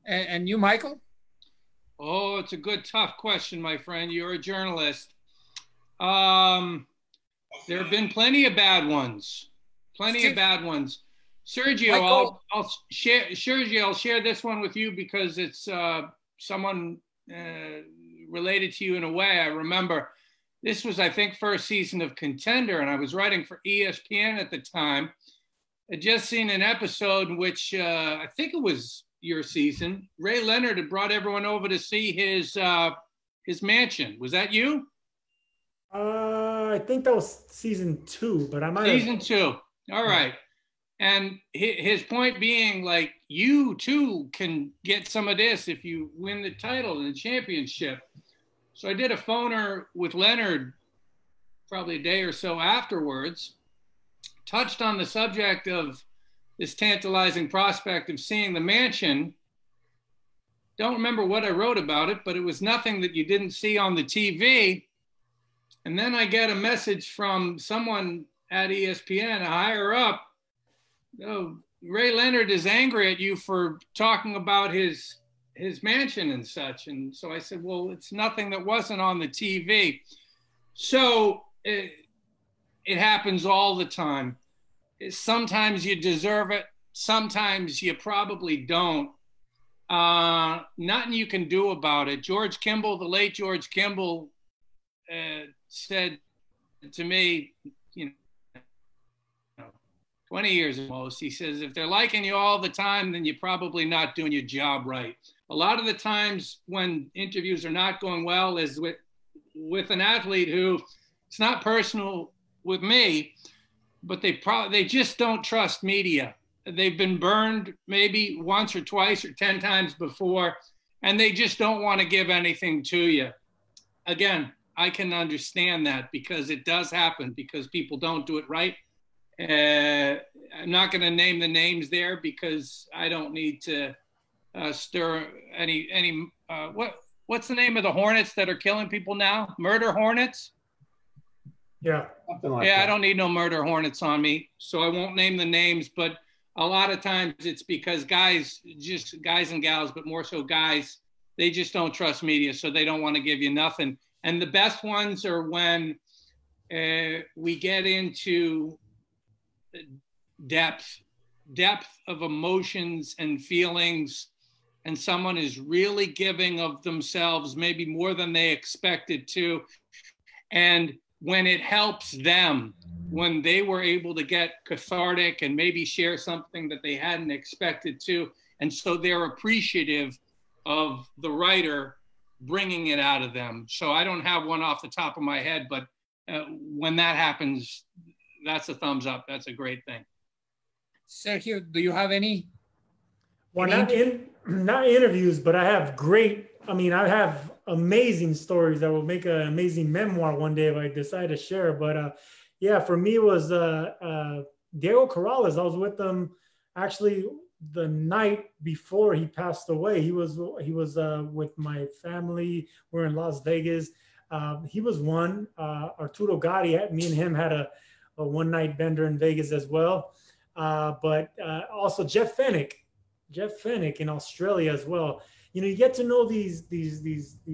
And you, Michael? Oh, it's a good, tough question, my friend. You're a journalist. There have been plenty of bad ones. Sergio, I'll share this one with you because it's someone related to you in a way. I remember this was, I think, first season of Contender, and I was writing for ESPN at the time. I'd just seen an episode in which I think it was your season. Ray Leonard had brought everyone over to see his mansion. Was that you? I think that was season 2, but I might have... Season 2. All right. And his point being, like, you too can get some of this if you win the title and the championship. So I did a phoner with Leonard probably a day or so afterwards, touched on the subject of this tantalizing prospect of seeing the mansion. Don't remember what I wrote about it, but it was nothing that you didn't see on the TV. And then I get a message from someone at ESPN, a higher up. Oh, Ray Leonard is angry at you for talking about his mansion and such. And so I said, well, it's nothing that wasn't on the TV. So it happens all the time. Sometimes you deserve it. Sometimes you probably don't. Nothing you can do about it. George Kimball, the late George Kimball, said to me, 20 years almost, he says, if they're liking you all the time, then you're probably not doing your job right. A lot of the times when interviews are not going well is with an athlete who, it's not personal with me, but they just don't trust media. They've been burned maybe once or twice or 10 times before, and they just don't want to give anything to you. Again, I can understand that because it does happen because people don't do it right. I'm not going to name the names there because I don't need to stir any what's the name of the hornets that are killing people now? Murder hornets? Yeah. Something like Yeah, that. I don't need no murder hornets on me, so I won't name the names, but a lot of times it's because guys and gals, but more so guys, they just don't trust media, so they don't want to give you nothing. And the best ones are when we get into depth of emotions and feelings, and someone is really giving of themselves, maybe more than they expected to. And when it helps them, when they were able to get cathartic and maybe share something that they hadn't expected to. And so they're appreciative of the writer bringing it out of them. So I don't have one off the top of my head, but when that happens, that's a thumbs up. That's a great thing. Sergio, do you have any? Well, not interviews, but I have I have amazing stories that will make an amazing memoir one day if I decide to share. But yeah, for me it was Diego Corrales. I was with him actually the night before he passed away. He was with my family. We're in Las Vegas. He was one. Arturo Gatti, me and him had a one-night bender in Vegas as well. But also Jeff Fennick in Australia as well. You get to know these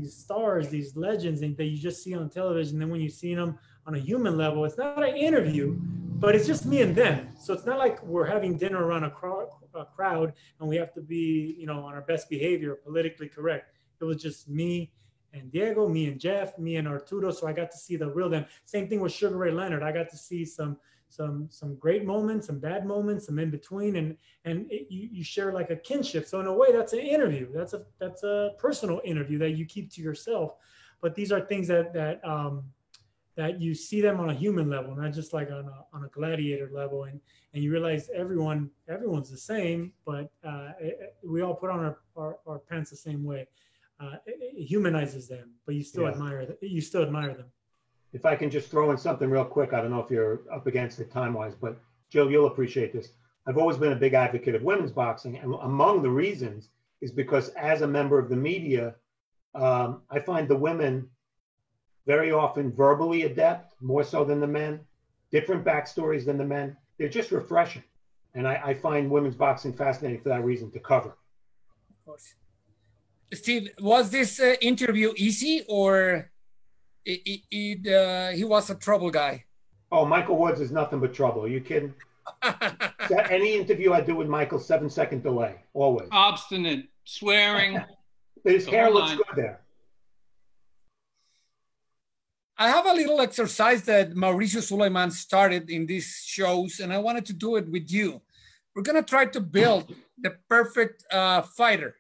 stars, these legends that you just see on television. And then when you see them on a human level, it's not an interview, but it's just me and them. So it's not like we're having dinner around a crowd and we have to be, on our best behavior, politically correct. It was just me and Diego, me and Jeff, me and Arturo. So I got to see the real them. Same thing with Sugar Ray Leonard. I got to see some great moments, some bad moments, some in between, and you share like a kinship. So in a way, that's an interview. That's a personal interview that you keep to yourself. But these are things that you see them on a human level, not just like on a gladiator level. And you realize everyone's the same, but we all put on our pants the same way. It humanizes them, but you still admire them. You still admire them. If I can just throw in something real quick, I don't know if you're up against it time-wise, but Jill, you'll appreciate this. I've always been a big advocate of women's boxing, and among the reasons is because as a member of the media, I find the women very often verbally adept, more so than the men, different backstories than the men. They're just refreshing. And I find women's boxing fascinating for that reason, to cover. Of course. Steve, was this interview easy, or he was a trouble guy? Oh, Michael Woods is nothing but trouble. Are you kidding? Any interview I do with Michael, 7-second delay, always. Obstinate, swearing. But his hair looks good there. I have a little exercise that Mauricio Sulaiman started in these shows, and I wanted to do it with you. We're gonna try to build the perfect fighter.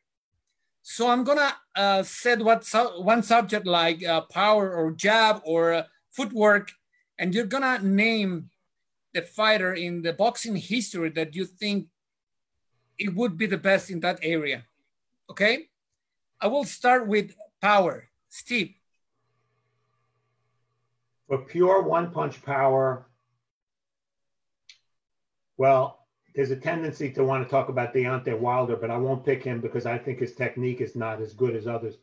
So I'm gonna set one subject like power or jab or footwork, and you're gonna name the fighter in the boxing history that you think it would be the best in that area. Okay? I will start with power. Steve. For pure one-punch power, well, there's a tendency to want to talk about Deontay Wilder, but I won't pick him because I think his technique is not as good as others.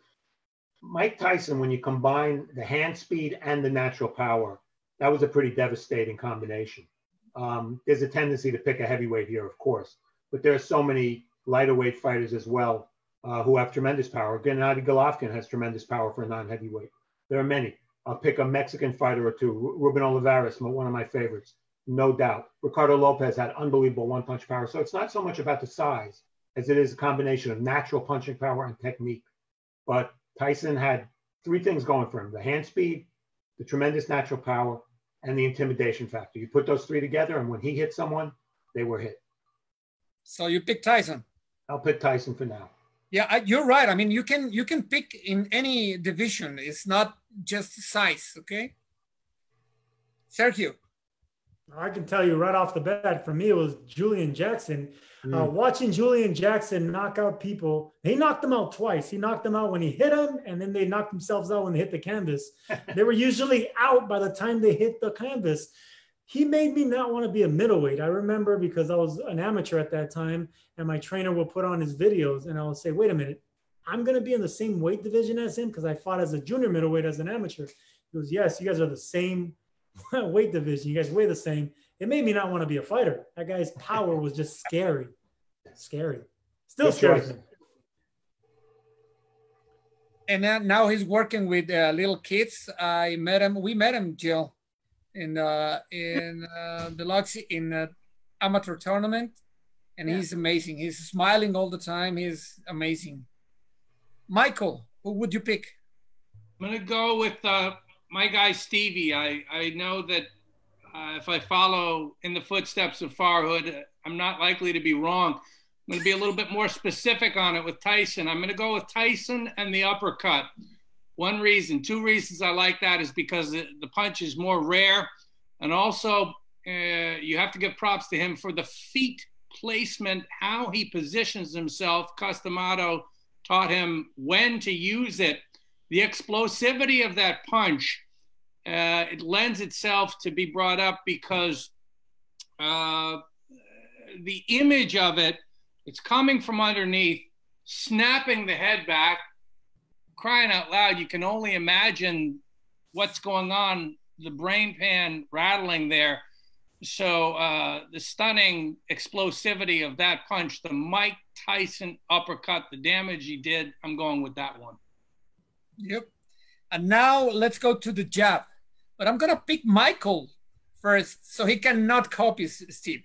Mike Tyson, when you combine the hand speed and the natural power, that was a pretty devastating combination. There's a tendency to pick a heavyweight here, of course, but there are so many lighter weight fighters as well who have tremendous power. Gennady Golovkin has tremendous power for a non-heavyweight. There are many. I'll pick a Mexican fighter or two. Ruben Olivares, one of my favorites, no doubt. Ricardo Lopez had unbelievable one-punch power. So it's not so much about the size as it is a combination of natural punching power and technique. But Tyson had three things going for him: the hand speed, the tremendous natural power, and the intimidation factor. You put those three together, and when he hit someone, they were hit. So you pick Tyson. I'll pick Tyson for now. Yeah, you're right. I mean, you can pick in any division. It's not just size, okay? Sergio. I can tell you right off the bat, for me, it was Julian Jackson. Watching Julian Jackson knock out people, he knocked them out twice. He knocked them out when he hit them, and then they knocked themselves out when they hit the canvas. They were usually out by the time they hit the canvas. He made me not want to be a middleweight. I remember because I was an amateur at that time, and my trainer would put on his videos, and I would say, wait a minute, I'm going to be in the same weight division as him because I fought as a junior middleweight as an amateur. He goes, yes, you guys are the same weight division. You guys weigh the same. It made me not want to be a fighter. That guy's power was just scary. Scary. Still scares me. And now he's working with little kids. We met him, Jill, in the Biloxi in amateur tournament, and he's amazing. He's smiling all the time. He's amazing. Michael, who would you pick? I'm gonna go with my guy Stevie. I know that if I follow in the footsteps of Farhood, I'm not likely to be wrong. I'm going to be a little bit more specific on it with Tyson. I'm going to go with Tyson and the uppercut. Two reasons I like that is because the punch is more rare. And also, you have to give props to him for the feet placement, how he positions himself. 𝗥𝗢𝗨𝗡𝗗 taught him when to use it. The explosivity of that punch, it lends itself to be brought up because the image of it, it's coming from underneath, snapping the head back, crying out loud. You can only imagine what's going on, the brain pan rattling there. So the stunning explosivity of that punch, the Mike Tyson uppercut, the damage he did, I'm going with that one. Yep. And now let's go to the jab. But I'm going to pick Michael first so he cannot copy Steve.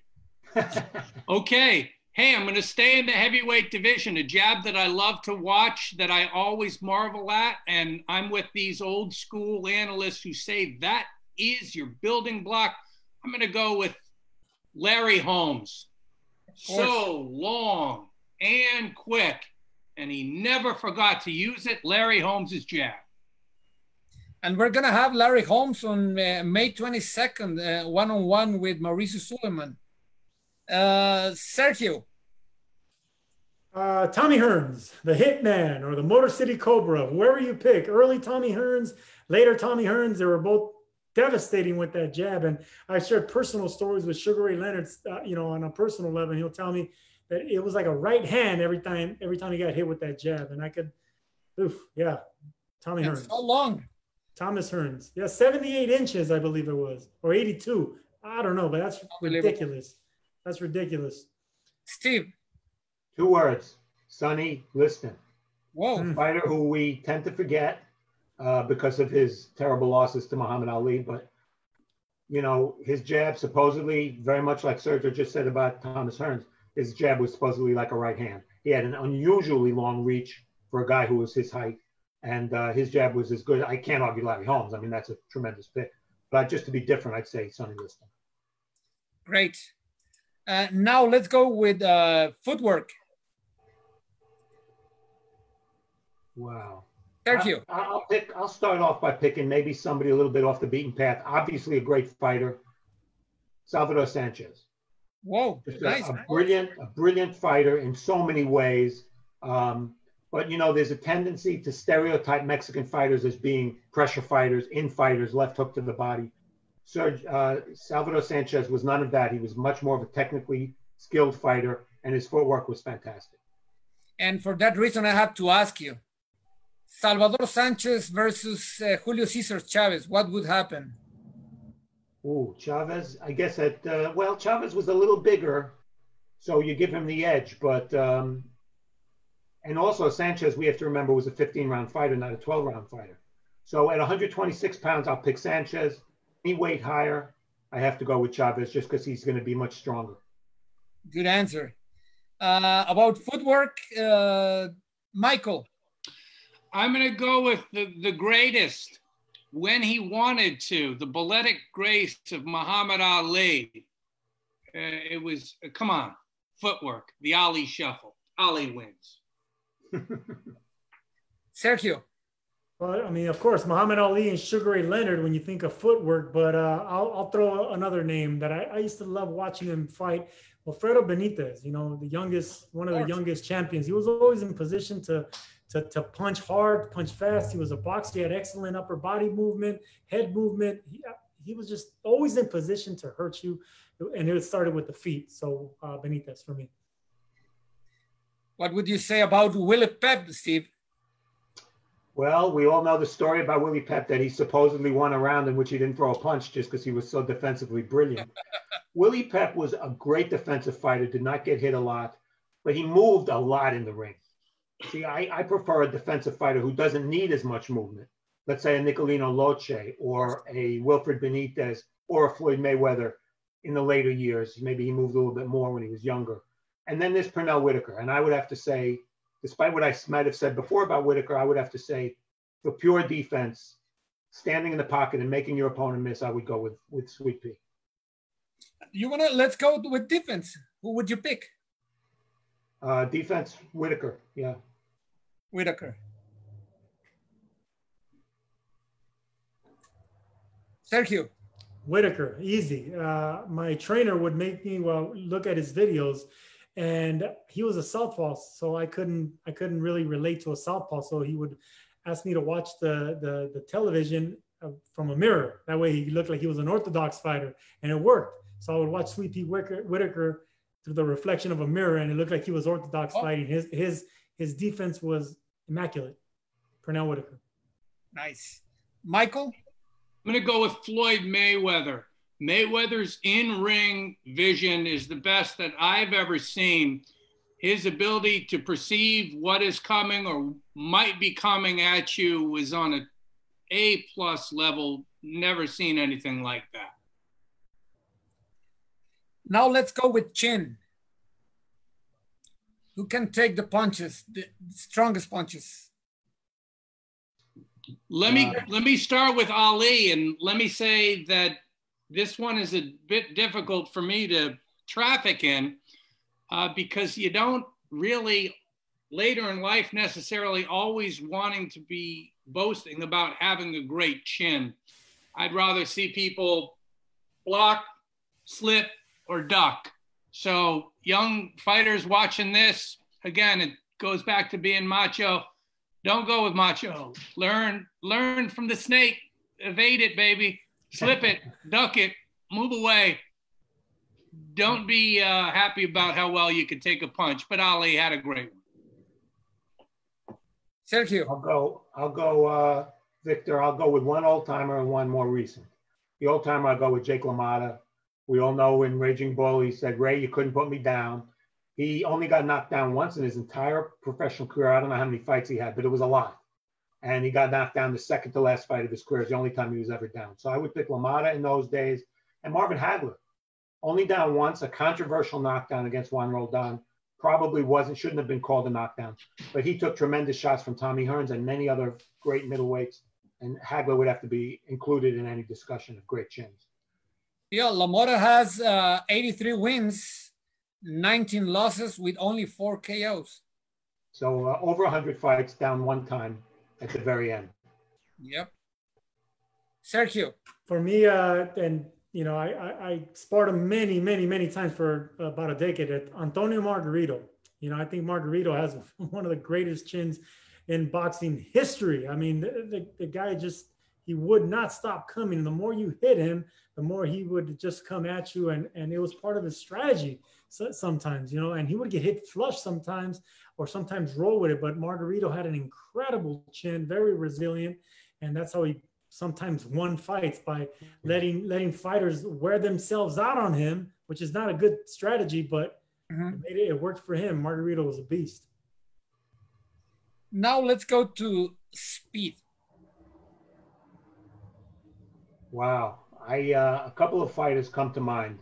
Okay. Hey, I'm going to stay in the heavyweight division, a jab that I love to watch, that I always marvel at. And I'm with these old school analysts who say that is your building block. I'm going to go with Larry Holmes. So long and quick, and he never forgot to use it. Larry Holmes' jab. And we're going to have Larry Holmes on May 22nd, one-on-one with Mauricio Suleiman. Sergio. Tommy Hearns, the Hitman, or the Motor City Cobra, whoever you pick. Early Tommy Hearns, later Tommy Hearns, they were both devastating with that jab. And I shared personal stories with Sugar Ray Leonard, on a personal level. And he'll tell me that it was like a right hand every time he got hit with that jab. And I could, Tommy Hearns. So long. Thomas Hearns. Yeah, 78 inches, I believe it was, or 82. I don't know, but that's ridiculous. That's ridiculous. Steve. 2 words: Sonny Liston. Whoa. A fighter who we tend to forget because of his terrible losses to Muhammad Ali. But, his jab supposedly, very much like Sergio just said about Thomas Hearns, his jab was supposedly like a right hand. He had an unusually long reach for a guy who was his height. And his jab was as good. I can't argue Larry Holmes. I mean, that's a tremendous pick. But just to be different, I'd say Sonny Liston. Great. Now let's go with footwork. Wow. Sergio. I'll start off by picking maybe somebody a little bit off the beaten path. Obviously a great fighter, Salvador Sanchez. Whoa, just nice. A brilliant fighter in so many ways. But, you know, there's a tendency to stereotype Mexican fighters as being pressure fighters, in-fighters, left hook to the body. Salvador Sanchez was none of that. He was much more of a technically skilled fighter, and his footwork was fantastic. And for that reason, I have to ask you, Salvador Sanchez versus Julio Cesar Chavez, what would happen? Ooh, Chavez, I guess that, well, Chavez was a little bigger, so you give him the edge. But, and also Sanchez, we have to remember, was a 15-round fighter, not a 12-round fighter. So at 126 pounds, I'll pick Sanchez. Any weight higher, I have to go with Chavez just because he's going to be much stronger. Good answer. About footwork, Michael. I'm going to go with the greatest when he wanted to, the balletic grace of Muhammad Ali. It was, come on, footwork, the Ali shuffle. Ali wins. Sergio. Well, I mean, of course, Muhammad Ali and Sugar Ray Leonard when you think of footwork, but I'll throw another name that I used to love watching him fight. Wilfredo Benitez, you know, one of the youngest champions. He was always in position to punch hard, punch fast. He was a boxer. He had excellent upper body movement, head movement. He was just always in position to hurt you, and it started with the feet. So Benitez for me. What would you say about Willie Pep, Steve? Well, we all know the story about Willie Pep, that he supposedly won a round in which he didn't throw a punch just because he was so defensively brilliant. Willie Pep was a great defensive fighter, did not get hit a lot, but he moved a lot in the ring. See, I prefer a defensive fighter who doesn't need as much movement. Let's say a Nicolino Loche or a Wilfred Benitez or a Floyd Mayweather in the later years. Maybe he moved a little bit more when he was younger. And then there's Pernell Whitaker. And I would have to say, despite what I might have said before about Whitaker, I would have to say for pure defense, standing in the pocket and making your opponent miss, I would go with Sweet Pea. Let's go with defense. Who would you pick? Defense, Whitaker, yeah. Whitaker. Sergio. Whitaker, easy. My trainer would make me look at his videos, and he was a southpaw, so I couldn't really relate to a southpaw. So he would ask me to watch the television from a mirror. That way he looked like he was an orthodox fighter, and it worked. So I would watch Sweet Pea Whitaker through the reflection of a mirror, and it looked like he was orthodox fighting. His defense was immaculate. Pernell Whitaker. Nice. Michael? I'm going to go with Floyd Mayweather. Mayweather's in-ring vision is the best that I've ever seen. His ability to perceive what is coming or might be coming at you was on an A+ level. Never seen anything like that. Now let's go with chin. Who can take the punches, the strongest punches? Let me start with Ali, and let me say that this one is a bit difficult for me to traffic in because you don't really later in life necessarily always wanting to be boasting about having a great chin. I'd rather see people block, slip, or duck. So young fighters watching this, again, it goes back to being macho. Don't go with macho. Learn from the snake. Evade it, baby. Slip it, duck it, move away. Don't be happy about how well you can take a punch, but Ali had a great one. Sergio. I'll go, Victor. I'll go with one old timer and one more recent. The old timer, I'll go with Jake LaMotta. We all know in Raging Bull, he said, "Ray, you couldn't put me down." He only got knocked down once in his entire professional career. I don't know how many fights he had, but it was a lot. And he got knocked down the second to last fight of his career. It's the only time he was ever down. So I would pick LaMotta in those days. And Marvin Hagler, only down once, a controversial knockdown against Juan Roldan. Probably shouldn't have been called a knockdown. But he took tremendous shots from Tommy Hearns and many other great middleweights. And Hagler would have to be included in any discussion of great chins. Yeah, LaMotta has 83 wins, 19 losses with only 4 KOs. So over 100 fights, down one time at the very end. Yep. Sergio. For me, and you know, I sparred him many times for about a decade. Antonio Margarito. You know, I think Margarito has one of the greatest chins in boxing history. I mean, the guy just, he would not stop coming. The more you hit him, the more he would just come at you. And it was part of his strategy sometimes, you know, and he would get hit flush sometimes or sometimes roll with it. But Margarito had an incredible chin, very resilient. And that's how he sometimes won fights, by letting fighters wear themselves out on him, which is not a good strategy, but it worked for him. Margarito was a beast. Now let's go to speed. Wow. A couple of fighters come to mind.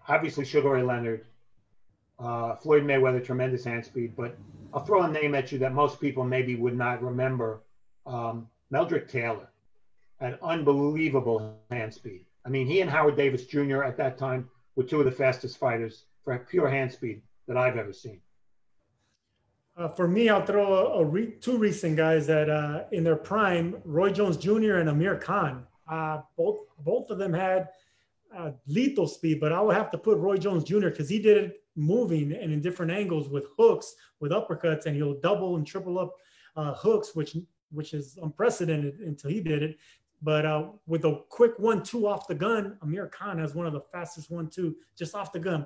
Obviously, Sugar Ray Leonard, Floyd Mayweather, tremendous hand speed. But I'll throw a name at you that most people maybe would not remember. Meldrick Taylor had unbelievable hand speed. I mean, he and Howard Davis Jr. at that time were two of the fastest fighters for pure hand speed that I've ever seen. For me, I'll throw two recent guys that in their prime, Roy Jones Jr. and Amir Khan. Both of them had lethal speed, but I would have to put Roy Jones Jr. because he did it moving and in different angles with hooks, with uppercuts, and he'll double and triple up hooks, which is unprecedented until he did it. But with a quick 1-2 off the gun, Amir Khan has one of the fastest 1-2 just off the gun,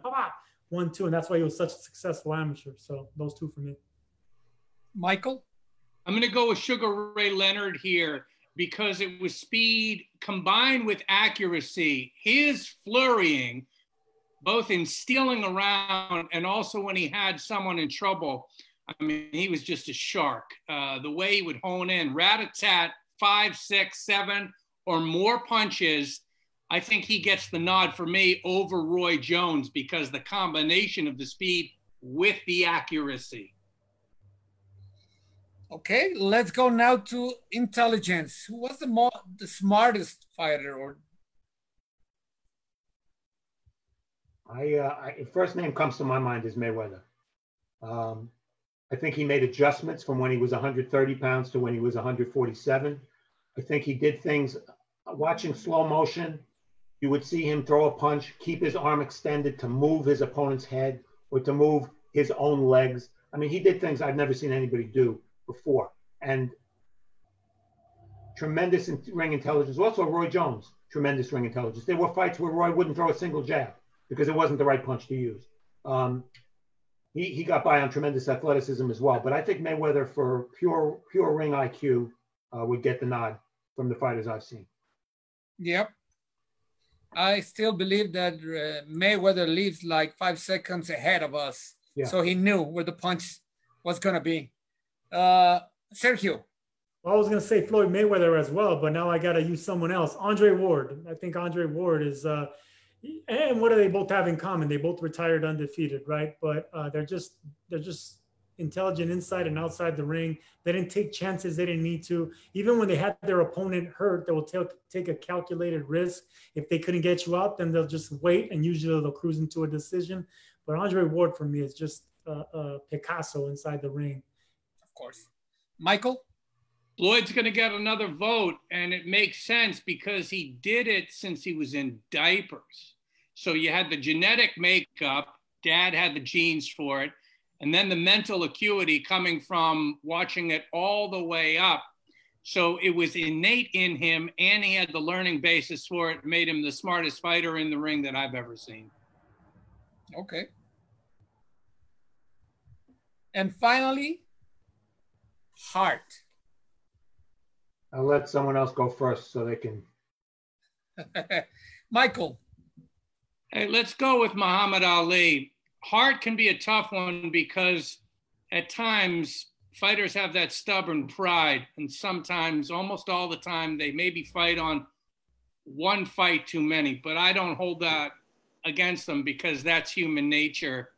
1-2, and that's why he was such a successful amateur. So those two for me. Michael? I'm going to go with Sugar Ray Leonard here because it was speed combined with accuracy. His flurrying, both in stealing around and also when he had someone in trouble, I mean, he was just a shark. The way he would hone in, rat-a-tat, 5, 6, 7 or more punches. I think he gets the nod for me over Roy Jones because the combination of the speed with the accuracy. Okay, let's go now to intelligence. Who was the smartest fighter? Or first name comes to my mind is Mayweather. I think he made adjustments from when he was 130 pounds to when he was 147. I think he did things, watching slow motion, you would see him throw a punch, keep his arm extended to move his opponent's head or to move his own legs. I mean, he did things I've never seen anybody do before. And tremendous ring intelligence. Also, Roy Jones, tremendous ring intelligence. There were fights where Roy wouldn't throw a single jab because it wasn't the right punch to use. He got by on tremendous athleticism as well. But I think Mayweather, for pure ring IQ, would get the nod from the fighters I've seen. Yep. I still believe that Mayweather leaves like 5 seconds ahead of us. Yeah. So he knew where the punch was going to be. Sergio. Well, I was going to say Floyd Mayweather as well, but now I got to use someone else. Andre Ward. I think Andre Ward is, and what do they both have in common? They both retired undefeated, right? But they're just intelligent inside and outside the ring. They didn't take chances they didn't need to. Even when they had their opponent hurt, they will take a calculated risk. If they couldn't get you out, then they'll just wait, and usually they'll cruise into a decision. But Andre Ward, for me, is just Picasso inside the ring. Of course. Michael? Floyd's going to get another vote, and it makes sense because he did it since he was in diapers. So you had the genetic makeup, dad had the genes for it, and then the mental acuity coming from watching it all the way up. So it was innate in him, and he had the learning basis for it, made him the smartest fighter in the ring that I've ever seen. Okay. And finally, heart. I'll let someone else go first so they can. Michael. Hey, let's go with Muhammad Ali. Heart can be a tough one because at times fighters have that stubborn pride, and sometimes, almost all the time, they maybe fight on one fight too many, but I don't hold that against them because that's human nature.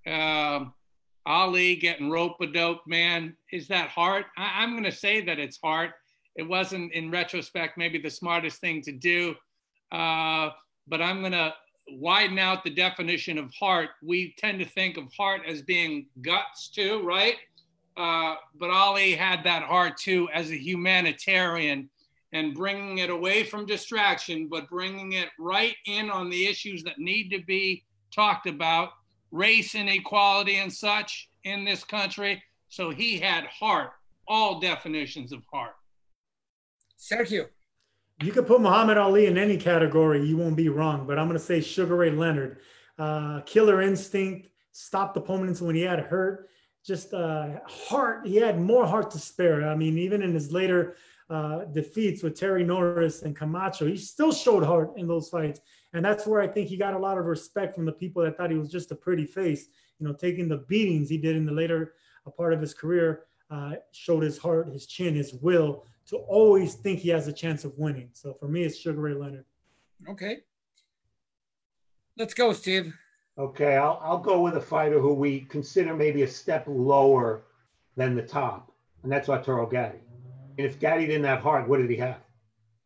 Ali getting rope-a-dope, man, is that heart? I'm going to say that it's heart. It wasn't, in retrospect, maybe the smartest thing to do, but I'm going to widen out the definition of heart. We tend to think of heart as being guts too, right? But Ali had that heart too as a humanitarian, and bringing it away from distraction, but bringing it right in on the issues that need to be talked about race inequality and such in this country. So he had heart, all definitions of heart. Sergio. You could put Muhammad Ali in any category, you won't be wrong, but I'm going to say Sugar Ray Leonard. Killer instinct, stopped opponents when he had hurt, just heart. He had more heart to spare. I mean, even in his later defeats with Terry Norris and Camacho, he still showed heart in those fights. And that's where I think he got a lot of respect from the people that thought he was just a pretty face. You know, taking the beatings he did in the later part of his career, showed his heart, his chin, his will to always think he has a chance of winning. So for me, it's Sugar Ray Leonard. Okay. Let's go, Steve. Okay, I'll go with a fighter who we consider maybe a step lower than the top, and that's Arturo Gatti. And if Gatti didn't have heart, what did he have?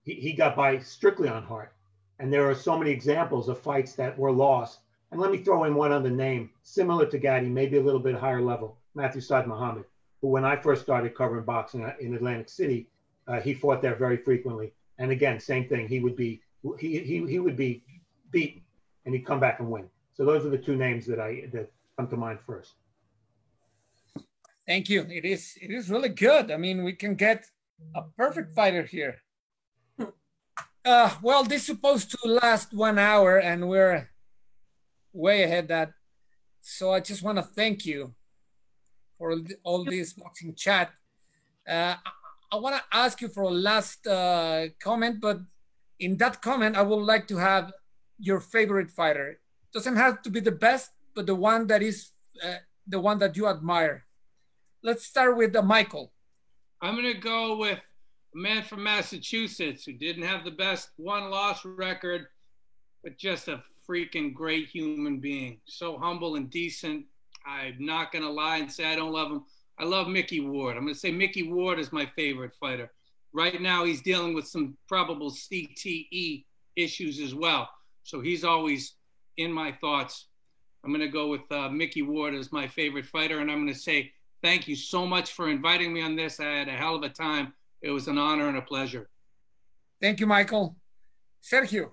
He got by strictly on heart. And there are so many examples of fights that were lost. And let me throw in one other name, similar to Gatti, maybe a little bit higher level, 𝗧𝗧𝗡𝗏 Muhammad, who when I first started covering boxing in Atlantic City, he fought there very frequently. And again, same thing, he would be beaten and he'd come back and win. So those are the two names that come to mind first. Thank you. It is really good. I mean, we can get a perfect fighter here. Well, this is supposed to last 1 hour and we're way ahead that. So I just want to thank you for all this boxing chat. I want to ask you for a last comment, but in that comment, I would like to have your favorite fighter. Doesn't have to be the best, but the one that is the one that you admire. Let's start with Michael. I'm going to go with a man from Massachusetts who didn't have the best one-loss record, but just a freaking great human being. So humble and decent. I'm not going to lie and say I don't love him. I love Mickey Ward. I'm going to say Mickey Ward is my favorite fighter. Right now, he's dealing with some probable CTE issues as well. So he's always in my thoughts. I'm going to go with Mickey Ward as my favorite fighter. And I'm going to say thank you so much for inviting me on this. I had a hell of a time. It was an honor and a pleasure. Thank you, Michael. Sergio.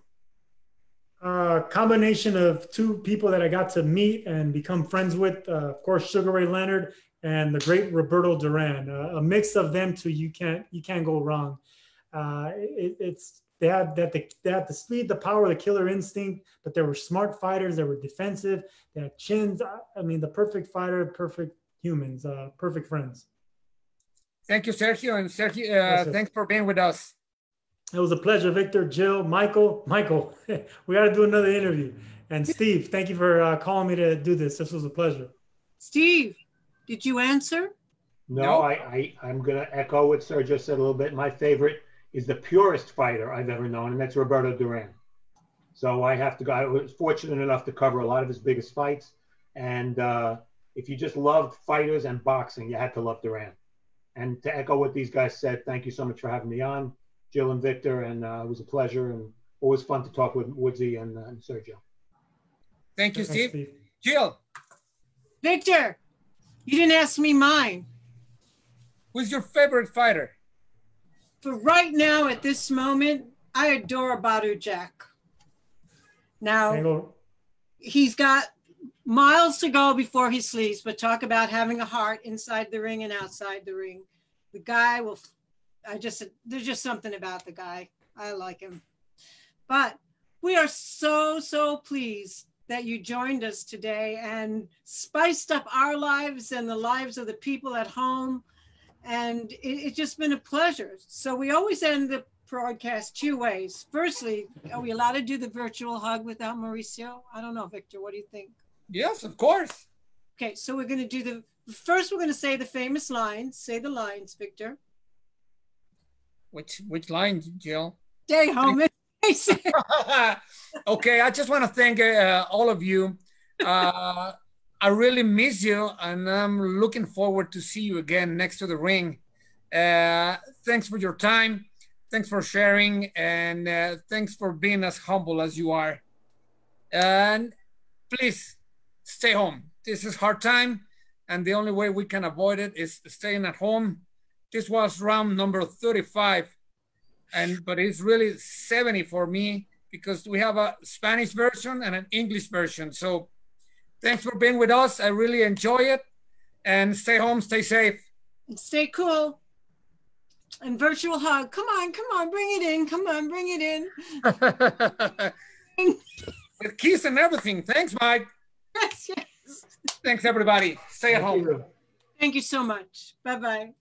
Combination of two people that I got to meet and become friends with, of course, Sugar Ray Leonard and the great Roberto Duran. A mix of them two, you can't go wrong. They had the speed, the power, the killer instinct, but they were smart fighters. They were defensive. They had chins. I mean, the perfect fighter, perfect humans, perfect friends. Thank you, Sergio. And Sergio, thanks for being with us. It was a pleasure, Victor, Jill, Michael, we got to do another interview. And Steve, thank you for calling me to do this. This was a pleasure. Steve, did you answer? No. I'm going to echo what Sergio said a little bit. My favorite is the purest fighter I've ever known, and that's Roberto Duran. So I have to go. I was fortunate enough to cover a lot of his biggest fights. And if you just loved fighters and boxing, you had to love Duran. And to echo what these guys said, thank you so much for having me on, Jill and Victor, and it was a pleasure and always fun to talk with Woodsy and Sergio. Thank you, Steve. Jill. Victor, you didn't ask me mine. Who's your favorite fighter? For right now, at this moment, I adore 𝗧𝗔𝗟𝗏𝗧. Now, he's got miles to go before he sleeps, but talk about having a heart inside the ring and outside the ring. The guy will, there's just something about the guy. I like him. But we are so pleased that you joined us today and spiced up our lives and the lives of the people at home. And it's just been a pleasure. So we always end the broadcast two ways. Firstly, are we allowed to do the virtual hug without Mauricio? I don't know, Victor, what do you think? Yes, of course. Okay, so we're going to do first we're going to say the famous lines. Say the lines, Victor. Which lines, Jill? Stay home. Okay, I just want to thank all of you. I really miss you, and I'm looking forward to see you again next to the ring. Thanks for your time. Thanks for sharing, and thanks for being as humble as you are. And please stay home. This is hard time, and the only way we can avoid it is staying at home. This was round number 35, but it's really 70 for me because we have a Spanish version and an English version. So Thanks for being with us. I really enjoy it. And stay home, stay safe. Stay cool. And virtual hug. Come on, bring it in. Come on, bring it in. With keys and everything. Thanks, Mike. Yes. Thanks, everybody. Stay at home. Thank you so much. Bye-bye.